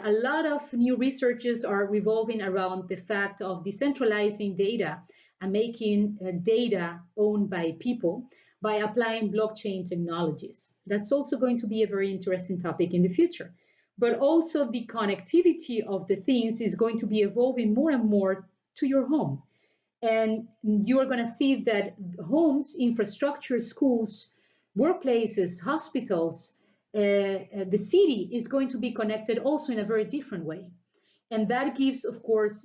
a lot of new researches are revolving around the fact of decentralizing data and making data owned by people by applying blockchain technologies. That's also going to be a very interesting topic in the future. But also the connectivity of the things is going to be evolving more and more to your home. And you are going to see that homes, infrastructure, schools, workplaces, hospitals, the city is going to be connected also in a very different way. And that gives, of course,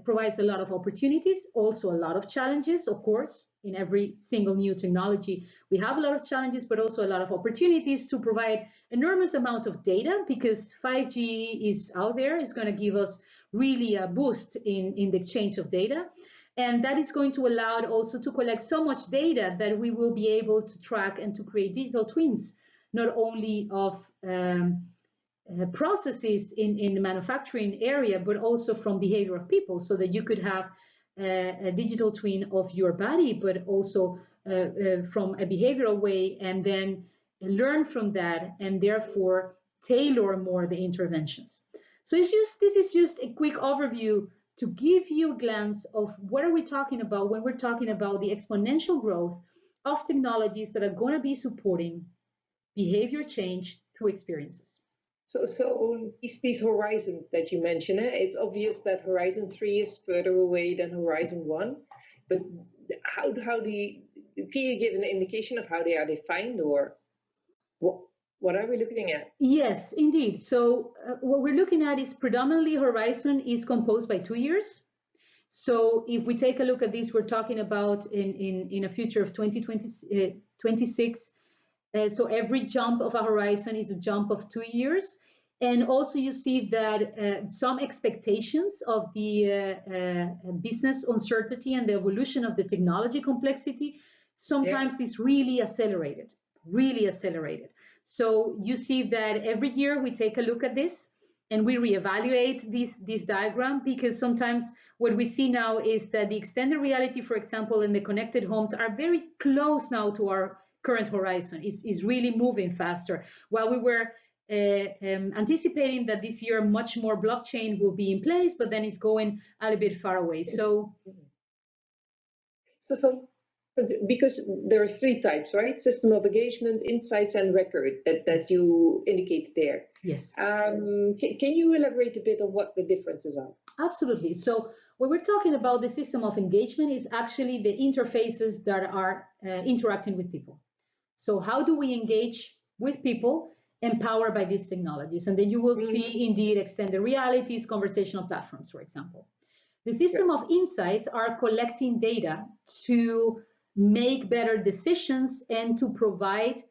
provides a lot of opportunities, also a lot of challenges, of course, in every single new technology. We have a lot of challenges, but also a lot of opportunities to provide enormous amount of data, because 5G is out there, is going to give us really a boost in the exchange of data. And that is going to allow also to collect so much data that we will be able to track and to create digital twins, not only of processes in the manufacturing area, but also from behavior of people, so that you could have a digital twin of your body, but also from a behavioral way, and then learn from that, and therefore tailor more the interventions. So this is just a quick overview to give you a glance of what are we talking about when we're talking about the exponential growth of technologies that are going to be supporting behavior change through experiences. So these horizons that you mentioned, it's obvious that Horizon 3 is further away than Horizon 1, but how can you give an indication of how they are defined, or what are we looking at? Yes, indeed. So what we're looking at is predominantly Horizon is composed by 2 years. So if we take a look at this, we're talking about in a future of 2026. So every jump of a horizon is a jump of 2 years. And also you see that some expectations of the business uncertainty and the evolution of the technology complexity sometimes is really accelerated. So you see that every year we take a look at this and we reevaluate this diagram, because sometimes what we see now is that the extended reality, for example, and the connected homes are very close now to our current horizon, is really moving faster. While we were anticipating that this year much more blockchain will be in place, but then it's going a little bit far away. So because there are 3 types, right? System of engagement, insights, and record that you indicate there. Yes. Can you elaborate a bit on what the differences are? Absolutely. So when we're talking about the system of engagement, is actually the interfaces that are interacting with people. So how do we engage with people empowered by these technologies? And then you will see indeed extended realities, conversational platforms, for example. The system of insights are collecting data to make better decisions and to provide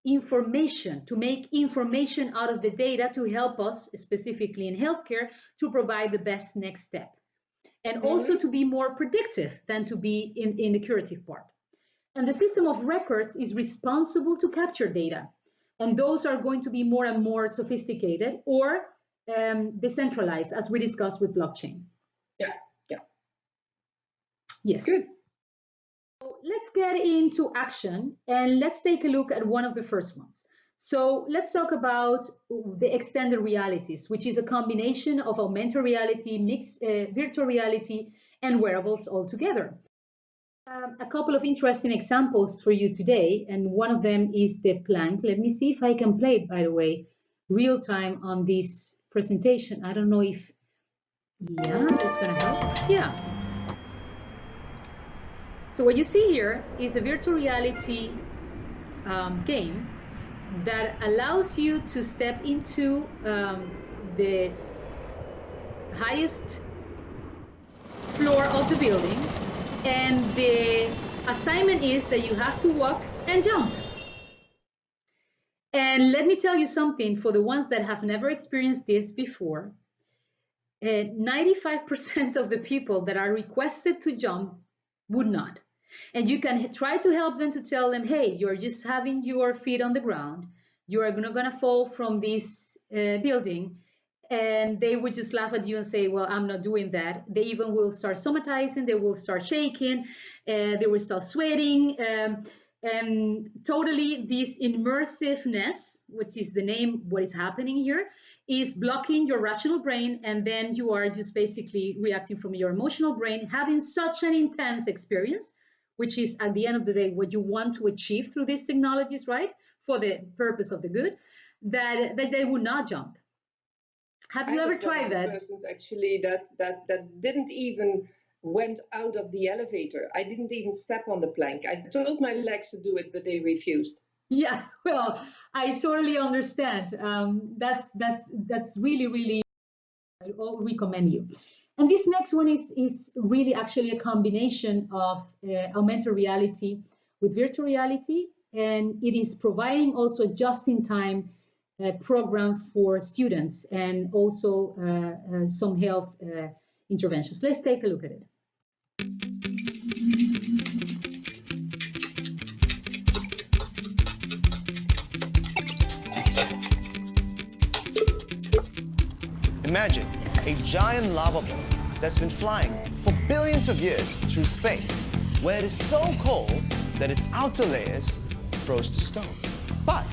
information, to make information out of the data to help us, specifically in healthcare, to provide the best next step. And also to be more predictive than to be in the curative part. And the system of records is responsible to capture data. And those are going to be more and more sophisticated or decentralized, as we discussed with blockchain. Yeah. Yes. Good. So let's get into action and let's take a look at one of the first ones. So let's talk about the extended realities, which is a combination of augmented reality, mixed virtual reality, and wearables all together. A couple of interesting examples for you today, and one of them is the plank. Let me see if I can play it, by the way, real time on this presentation. I don't know if, yeah, that's gonna help. Yeah. So what you see here is a virtual reality game that allows you to step into the highest floor of the building, and the assignment is that you have to walk and jump. And let me tell you something, for the ones that have never experienced this before, 95% of the people that are requested to jump would not. And you can try to help them, to tell them, hey, you're just having your feet on the ground. You are not going to fall from this building. And they would just laugh at you and say, well, I'm not doing that. They even will start somatizing. They will start shaking. They will start sweating. And totally this immersiveness, which is the name, what is happening here, is blocking your rational brain. And then you are just basically reacting from your emotional brain, having such an intense experience, which is at the end of the day what you want to achieve through these technologies, right? For the purpose of the good, that they would not jump. Have you ever tried that? Persons actually that didn't even went out of the elevator. I didn't even step on the plank. I told my legs to do it, but they refused. Yeah, well, I totally understand. That's really, I recommend you. And this next one is really actually a combination of augmented reality with virtual reality, and it is providing also just-in-time program for students and also some health interventions. Let's take a look at it. Imagine a giant lava ball that's been flying for billions of years through space, where it is so cold that its outer layers froze to stone. But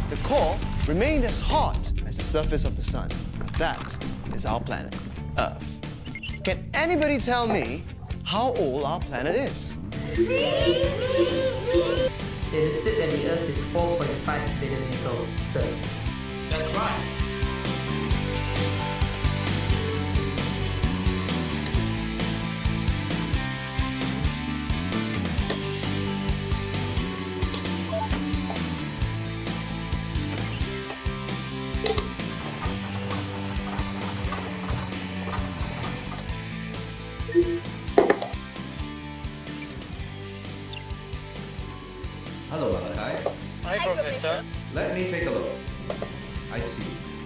the core remained as hot as the surface of the sun. That is our planet, Earth. Can anybody tell me how old our planet is? It is said that the Earth is 4.5 billion years old, sir. That's right. Hello, Malachi. Hi, Professor. Let me take a look. I see.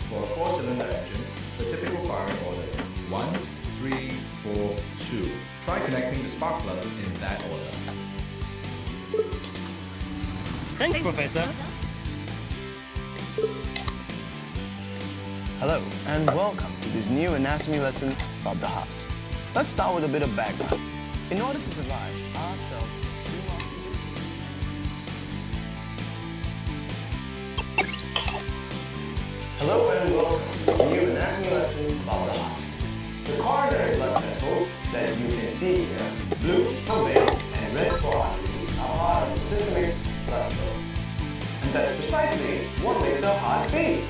For a 4-cylinder engine, the typical firing order is 1, 3, 4, 2. Try connecting the spark plugs in that order. Thanks, Professor. Hello, and welcome to this new anatomy lesson about the heart. Let's start with a bit of background. In order to survive, our cells consume oxygen. Hello, and welcome to this new anatomy lesson about the heart. The coronary blood vessels that you can see here, blue for veins and red for arteries, are part of the systemic blood flow. And that's precisely what makes our heart beat.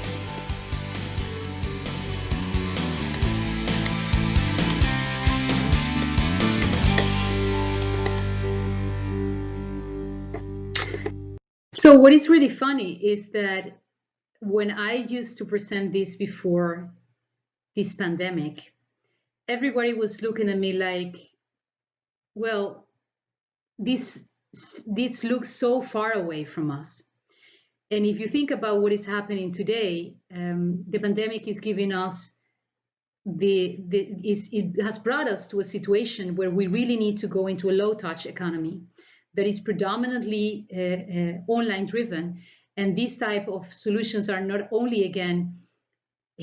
So what is really funny is that when I used to present this before this pandemic, everybody was looking at me like, well, this looks so far away from us. And if you think about what is happening today, the pandemic is giving us it has brought us to a situation where we really need to go into a low-touch economy that is predominantly online driven. And these type of solutions are not only, again,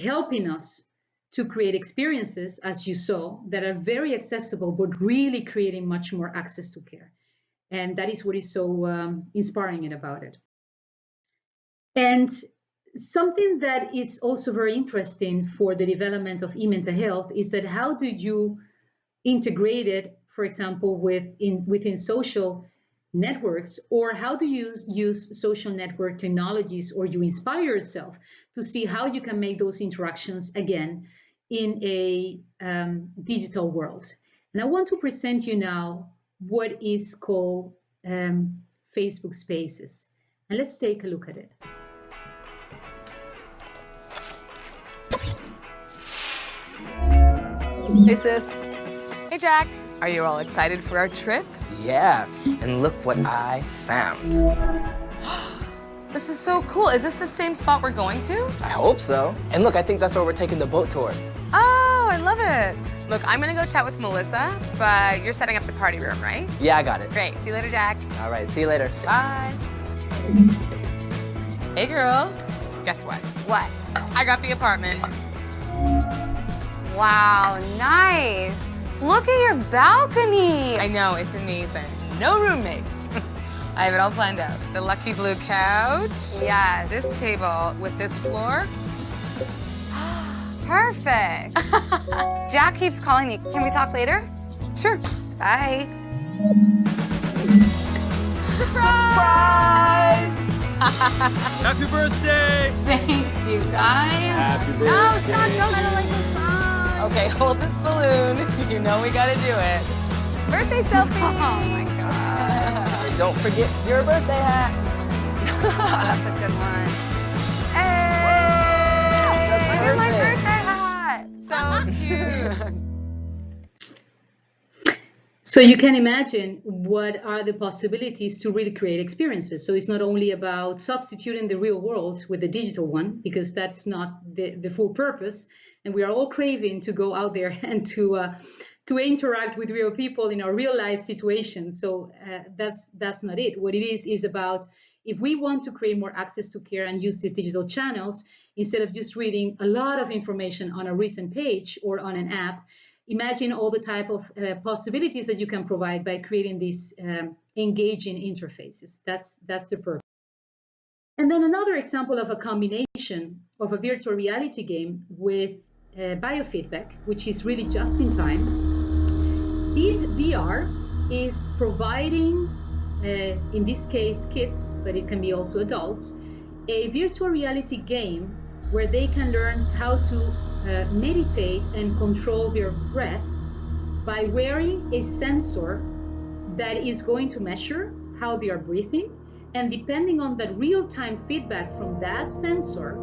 helping us to create experiences, as you saw, that are very accessible, but really creating much more access to care. And that is what is so inspiring about it. And something that is also very interesting for the development of eMentalHealth is that how do you integrate it, for example, within social networks, or how do you use social network technologies, or you inspire yourself to see how you can make those interactions again in a digital world. And I want to present you now what is called Facebook Spaces. And let's take a look at it. Hey sis. Hey Jack, are you all excited for our trip? Yeah, and look what I found. This is so cool. Is this the same spot we're going to? I hope so. And look, I think that's where we're taking the boat tour. Oh, I love it. Look, I'm gonna go chat with Melissa, but you're setting up the party room, right? Yeah, I got it. Great, see you later, Jack. All right, see you later. Bye. Hey girl, guess what? What? I got the apartment. Wow, nice. Look at your balcony. I know, it's amazing. No roommates. I have it all planned out. The lucky blue couch. Yes. This table with this floor. Perfect. Jack keeps calling me. Can we talk later? Sure. Bye. Surprise! Happy birthday! Thanks, you guys. Happy birthday. No, stop. Don't I don't like the song. Okay, hold this balloon. You know we gotta do it. Birthday selfie! Oh my God. Don't forget your birthday hat. That's a good one. Hey! Look at my birthday hat. So cute. So you can imagine what are the possibilities to really create experiences. So it's not only about substituting the real world with the digital one, because that's not the full purpose. And we are all craving to go out there and to interact with real people in our real life situations. So that's not it. What it is about, if we want to create more access to care and use these digital channels, instead of just reading a lot of information on a written page or on an app, imagine all the type of possibilities that you can provide by creating these engaging interfaces. That's the purpose. And then another example of a combination of a virtual reality game with biofeedback, which is really just in time. VR is providing, in this case, kids, but it can be also adults, a virtual reality game where they can learn how to meditate and control their breath by wearing a sensor that is going to measure how they are breathing. And depending on the real-time feedback from that sensor,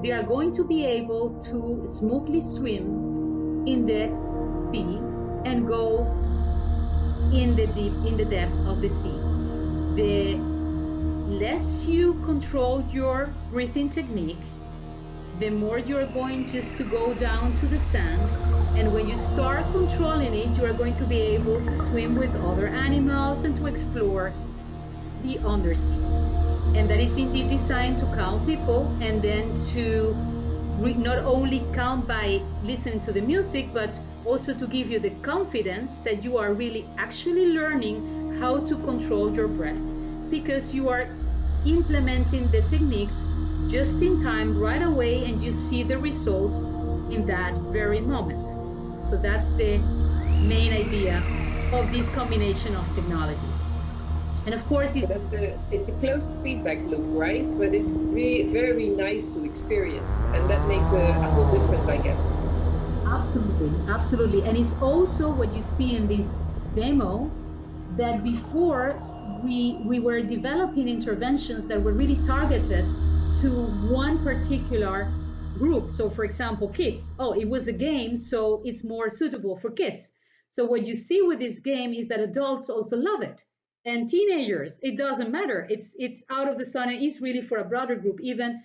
they are going to be able to smoothly swim in the sea and go in the depth of the sea. The less you control your breathing technique, the more you're going just to go down to the sand. And when you start controlling it, you are going to be able to swim with other animals and to explore the undersea. And that is indeed designed to calm people, and then to not only calm by listening to the music, but also to give you the confidence that you are really actually learning how to control your breath, because you are implementing the techniques just in time, right away, and you see the results in that very moment. So that's the main idea of this combination of technologies. And of course, it's a closed feedback loop, right? But it's really very nice to experience, and that makes a whole difference, I guess. Absolutely, absolutely. And it's also what you see in this demo, that before we were developing interventions that were really targeted to one particular group. So for example, kids. Oh, it was a game, so it's more suitable for kids. So what you see with this game is that adults also love it. And teenagers, it doesn't matter. It's out of the sun, and it's really for a broader group. Even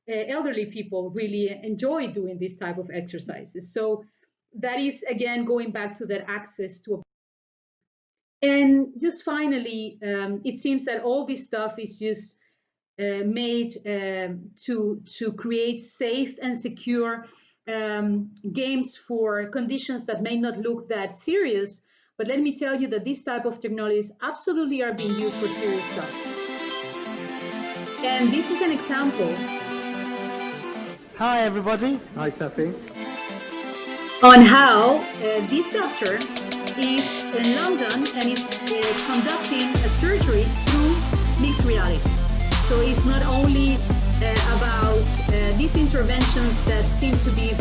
elderly people really enjoy doing this type of exercises. So that is, again, going back to that access to a. And just finally, it seems that all this stuff is just made to create safe and secure games for conditions that may not look that serious. But let me tell you that this type of technologies absolutely are being used for serious stuff. And this is an example. Hi everybody. Hi Sophie. On how this doctor is in London and is conducting a surgery through mixed reality. So it's not only about these interventions that seem to be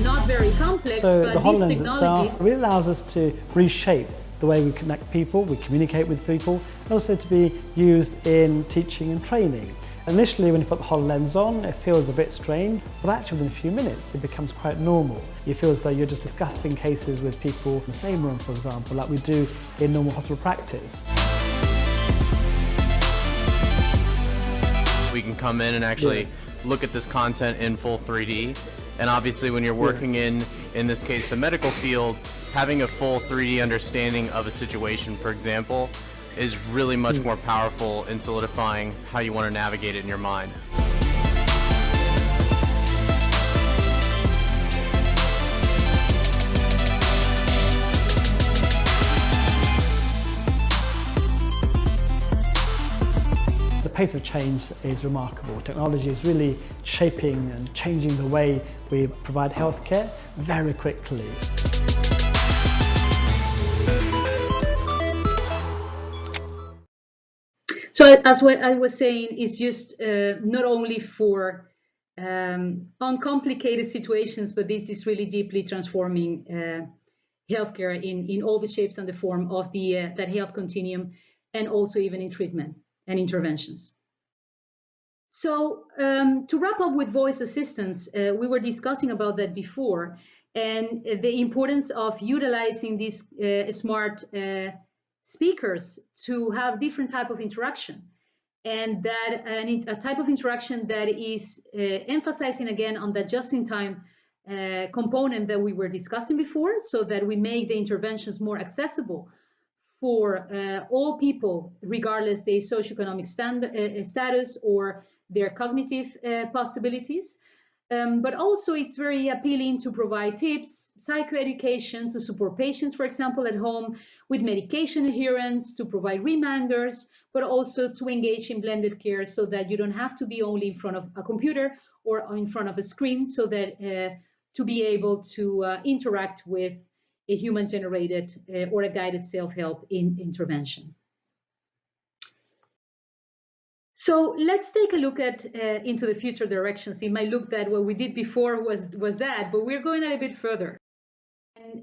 not very complex, so but the these HoloLens technologies itself really allows us to reshape the way we connect people, we communicate with people, and also to be used in teaching and training. Initially, when you put the HoloLens on, it feels a bit strange, but actually within a few minutes, it becomes quite normal. You feel as though you're just discussing cases with people in the same room, for example, like we do in normal hospital practice. We can come in and actually look at this content in full 3D. And obviously when you're working in this case, the medical field, having a full 3D understanding of a situation, for example, is really much more powerful in solidifying how you want to navigate it in your mind. The pace of change is remarkable. Technology is really shaping and changing the way we provide healthcare very quickly. So as what I was saying, it's just not only for uncomplicated situations, but this is really deeply transforming healthcare in all the shapes and the form of that health continuum, and also even in treatment and interventions. So to wrap up with voice assistants, we were discussing about that before, and the importance of utilizing these smart speakers to have different type of interaction, and that a type of interaction that is emphasizing again on the just-in-time component that we were discussing before, so that we make the interventions more accessible for all people, regardless their socioeconomic status or their cognitive possibilities. But also it's very appealing to provide tips, psychoeducation to support patients, for example, at home with medication adherence, to provide reminders, but also to engage in blended care so that you don't have to be only in front of a computer or in front of a screen, so that to be able to interact with a human-generated or a guided self-help intervention. So let's take a look at into the future directions. It might look that what we did before was that, but we're going a little bit further.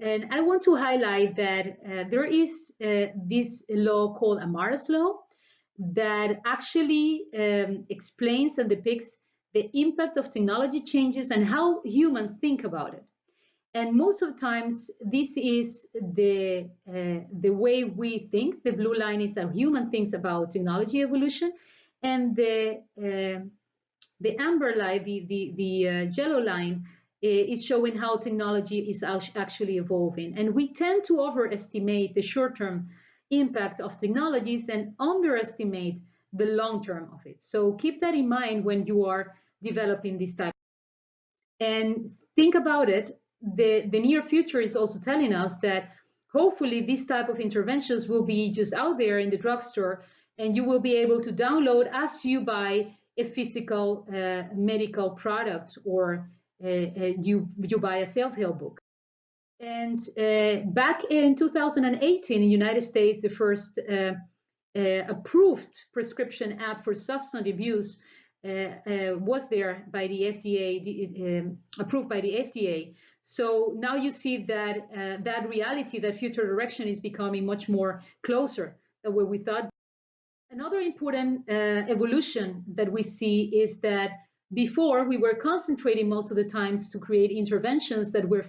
And I want to highlight that there is this law called Amara's Law that actually explains and depicts the impact of technology changes and how humans think about it. And most of the times, this is the way we think. The blue line is how human thinks about technology evolution. And the amber line, the yellow line, is showing how technology is actually evolving. And we tend to overestimate the short-term impact of technologies and underestimate the long-term of it. So keep that in mind when you are developing this type. And think about it. The near future is also telling us that hopefully this type of interventions will be just out there in the drugstore, and you will be able to download as you buy a physical medical product, or you buy a self-help book. And back in 2018 in the United States, the first approved prescription app for substance abuse was there by the FDA, approved by the FDA. So now you see that that reality, that future direction is becoming much more closer than what we thought. Another important evolution that we see is that before we were concentrating most of the times to create interventions that were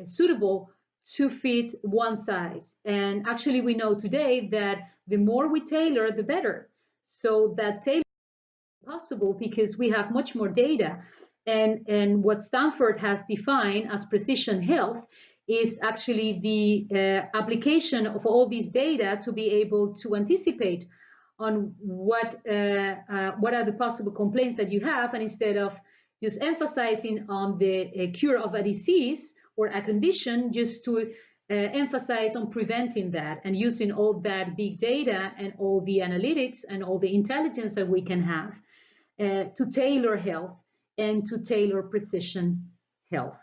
suitable to fit one size. And actually we know today that the more we tailor, the better. So that tailor is possible because we have much more data. And what Stanford has defined as precision health is actually the application of all these data to be able to anticipate on what are the possible complaints that you have, and instead of just emphasizing on the cure of a disease or a condition, just to emphasize on preventing that and using all that big data and all the analytics and all the intelligence that we can have to tailor health and to tailor precision health.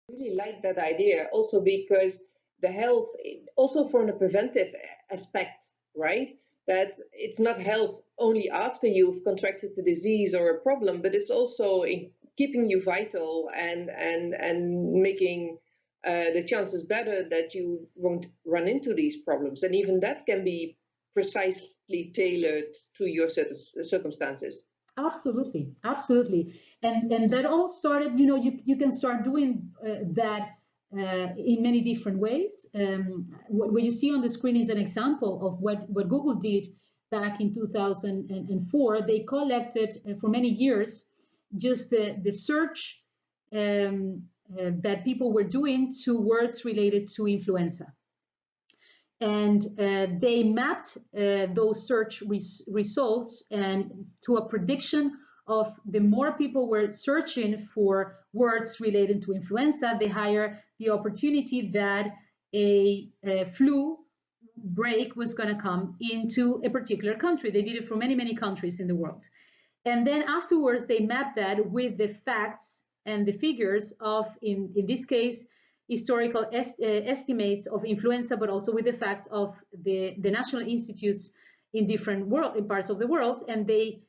I really like that idea also because the health, also from the preventive aspect, right? That it's not health only after you've contracted the disease or a problem, but it's also in keeping you vital and making the chances better that you won't run into these problems. And even that can be precisely tailored to your circumstances. Absolutely, absolutely. And that all started, you know, you can start doing that in many different ways. What you see on the screen is an example of what Google did back in 2004. They collected for many years just the search that people were doing to words related to influenza. And they mapped those search results and to a prediction of the more people were searching for words related to influenza, the higher the opportunity that a flu break was going to come into a particular country. They did it for many, many countries in the world. And then afterwards, they mapped that with the facts and the figures of, in this case, historical estimates of influenza, but also with the facts of the national institutes in different parts of the world, and they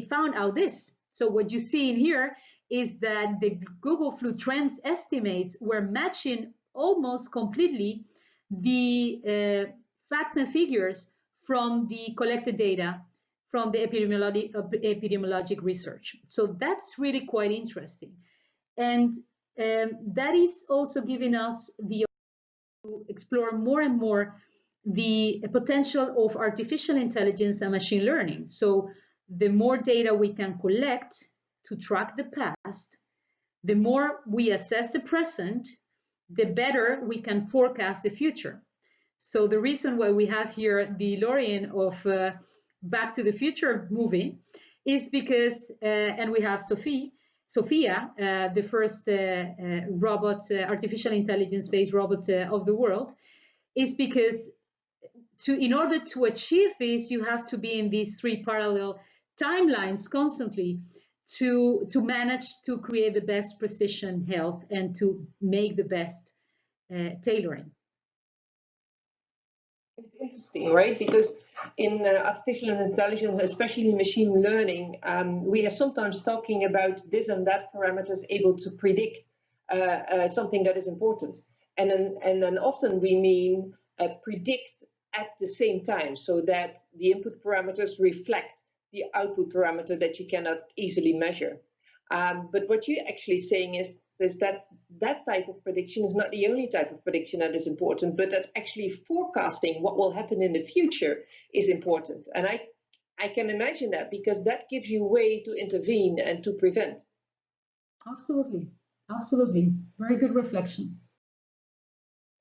found out this. So what you see in here is that the Google Flu Trends estimates were matching almost completely the facts and figures from the collected data from the epidemiologic research. So that's really quite interesting. And that is also giving us the opportunity to explore more and more the potential of artificial intelligence and machine learning. So the more data we can collect to track the past, the more we assess the present, the better we can forecast the future. So the reason why we have here the DeLorean of Back to the Future movie is because, and we have Sophia, the first robot, artificial intelligence-based robot of the world, is because in order to achieve this, you have to be in these 3 parallel timelines constantly to manage to create the best precision health and to make the best tailoring. It's interesting, right? Because in artificial intelligence, especially machine learning, we are sometimes talking about this and that parameters able to predict something that is important. And then often we mean predict at the same time, so that the input parameters reflect the output parameter that you cannot easily measure. But what you're actually saying is that type of prediction is not the only type of prediction that is important, but that actually forecasting what will happen in the future is important. And I can imagine that, because that gives you a way to intervene and to prevent. Absolutely, absolutely. Very good reflection.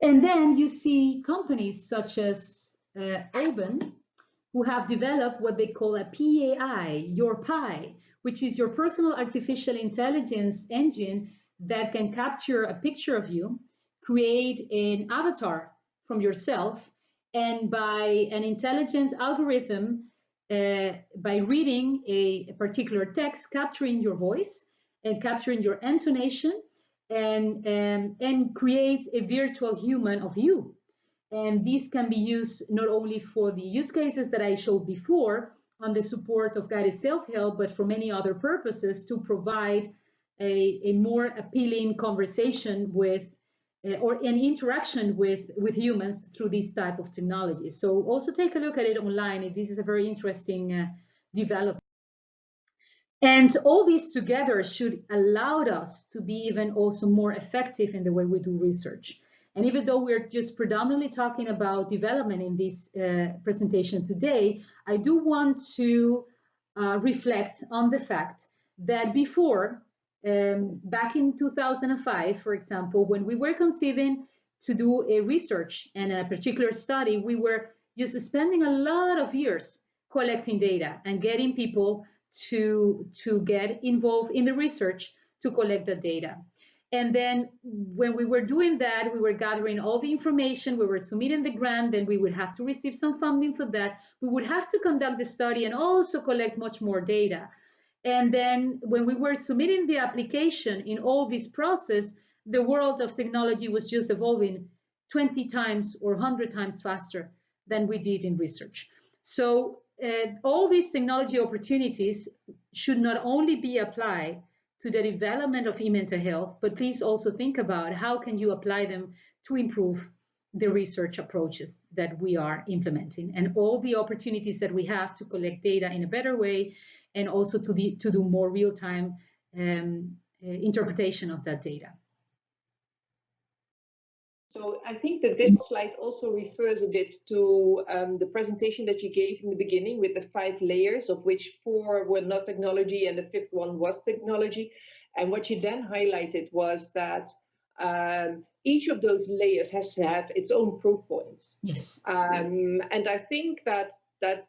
And then you see companies such as Urban, who have developed what they call a PAI, your PI, which is your personal artificial intelligence engine that can capture a picture of you, create an avatar from yourself, and by an intelligent algorithm, by reading a particular text, capturing your voice and capturing your intonation, and create a virtual human of you. And these can be used not only for the use cases that I showed before on the support of guided self-help, but for many other purposes to provide a more appealing conversation with or an interaction with humans through this type of technology. So also take a look at it online. This is a very interesting development. And all these together should allow us to be even also more effective in the way we do research. And even though we're just predominantly talking about development in this presentation today, I do want to reflect on the fact that before, back in 2005, for example, when we were conceiving to do a research and a particular study, we were just spending a lot of years collecting data and getting people to get involved in the research to collect the data. And then when we were doing that, we were gathering all the information, we were submitting the grant, then we would have to receive some funding for that. We would have to conduct the study and also collect much more data. And then when we were submitting the application in all this process, the world of technology was just evolving 20 times or 100 times faster than we did in research. So all these technology opportunities should not only be applied to the development of eMental Health, but please also think about how can you apply them to improve the research approaches that we are implementing and all the opportunities that we have to collect data in a better way and also to do more real-time interpretation of that data. So I think that this slide also refers a bit to the presentation that you gave in the beginning with the 5 layers, of which 4 were not technology and the 5th one was technology. And what you then highlighted was that each of those layers has to have its own proof points. Yes. And I think that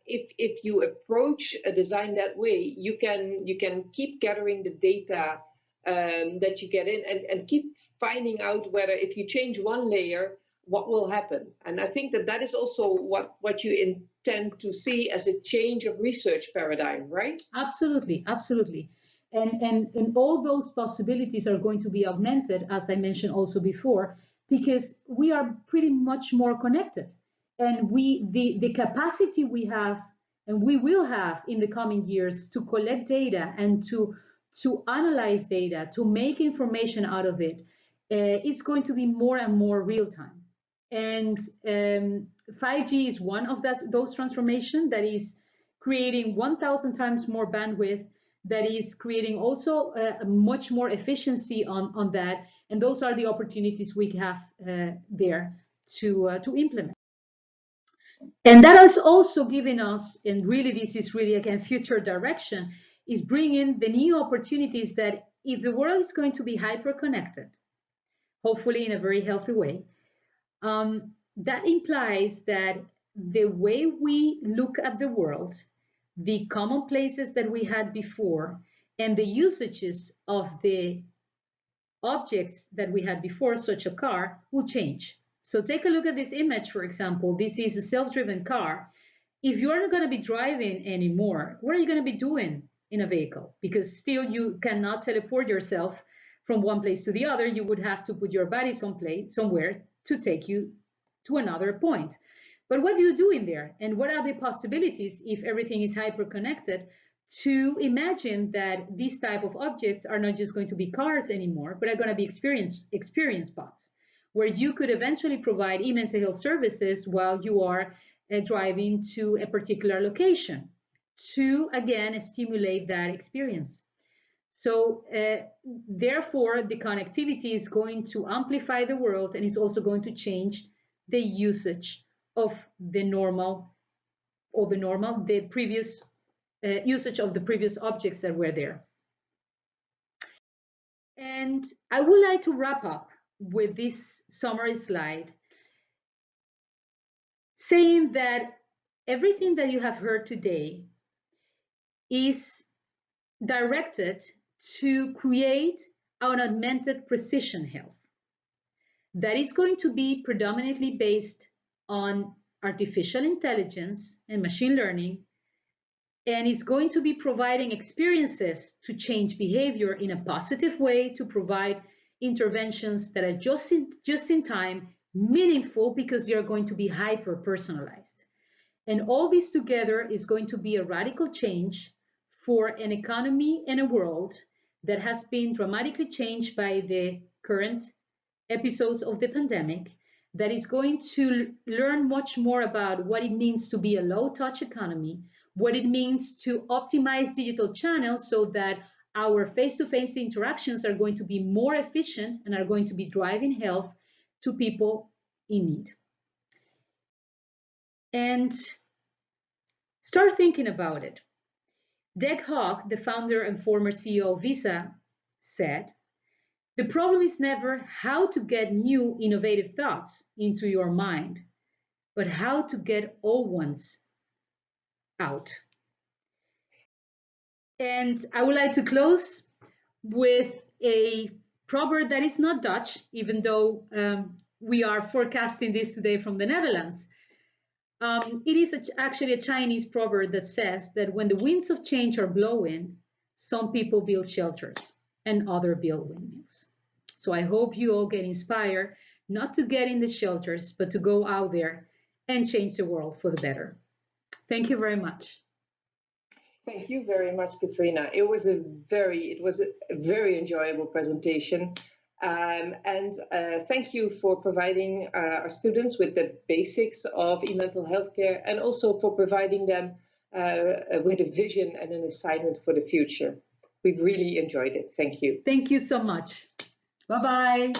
if you approach a design that way, you can keep gathering the data that you get in and keep finding out whether if you change one layer, what will happen. And I think that is also what you intend to see as a change of research paradigm, right? Absolutely, absolutely. And all those possibilities are going to be augmented, as I mentioned also before, because we are pretty much more connected. And the capacity we have and we will have in the coming years to collect data and to analyze data, to make information out of it, is going to be more and more real time. And 5G is one of those transformations that is creating 1,000 times more bandwidth, that is creating also much more efficiency on that. And those are the opportunities we have there to implement. And that has also given us, and really this is really again future direction, is bringing the new opportunities that if the world is going to be hyper-connected, hopefully in a very healthy way, that implies that the way we look at the world, the common places that we had before and the usages of the objects that we had before, such a car, will change. So take a look at this image, for example. This is a self-driven car. If you're not going to be driving anymore, what are you going to be doing in a vehicle? Because still you cannot teleport yourself from one place to the other. You would have to put your body somewhere to take you to another point. But what do you do in there? And what are the possibilities if everything is hyper-connected to imagine that these type of objects are not just going to be cars anymore, but are going to be experience spots, where you could eventually provide eMentalHealth services while you are driving to a particular location to, again, stimulate that experience. So therefore, the connectivity is going to amplify the world and is also going to change the usage of the previous usage of the previous objects that were there. And I would like to wrap up with this summary slide, saying that everything that you have heard today is directed to create an augmented precision health that is going to be predominantly based on artificial intelligence and machine learning, and is going to be providing experiences to change behavior in a positive way, to provide interventions that are just in time, meaningful, because you're going to be hyper personalized. And all this together is going to be a radical change for an economy and a world that has been dramatically changed by the current episodes of the pandemic, that is going to learn much more about what it means to be a low-touch economy, what it means to optimize digital channels so that our face-to-face interactions are going to be more efficient and are going to be driving health to people in need. And start thinking about it. Doug Hawk, the founder and former CEO of Visa, said, "The problem is never how to get new innovative thoughts into your mind, but how to get old ones out." And I would like to close with a proverb that is not Dutch, even though we are forecasting this today from the Netherlands. It is actually a Chinese proverb that says that when the winds of change are blowing, some people build shelters and others build windmills. So I hope you all get inspired not to get in the shelters, but to go out there and change the world for the better. Thank you very much. Thank you very much, Katherina. It was a very enjoyable presentation. Thank you for providing our students with the basics of eMental healthcare, and also for providing them with a vision and an assignment for the future. We've really enjoyed it. Thank you. Thank you so much. Bye-bye.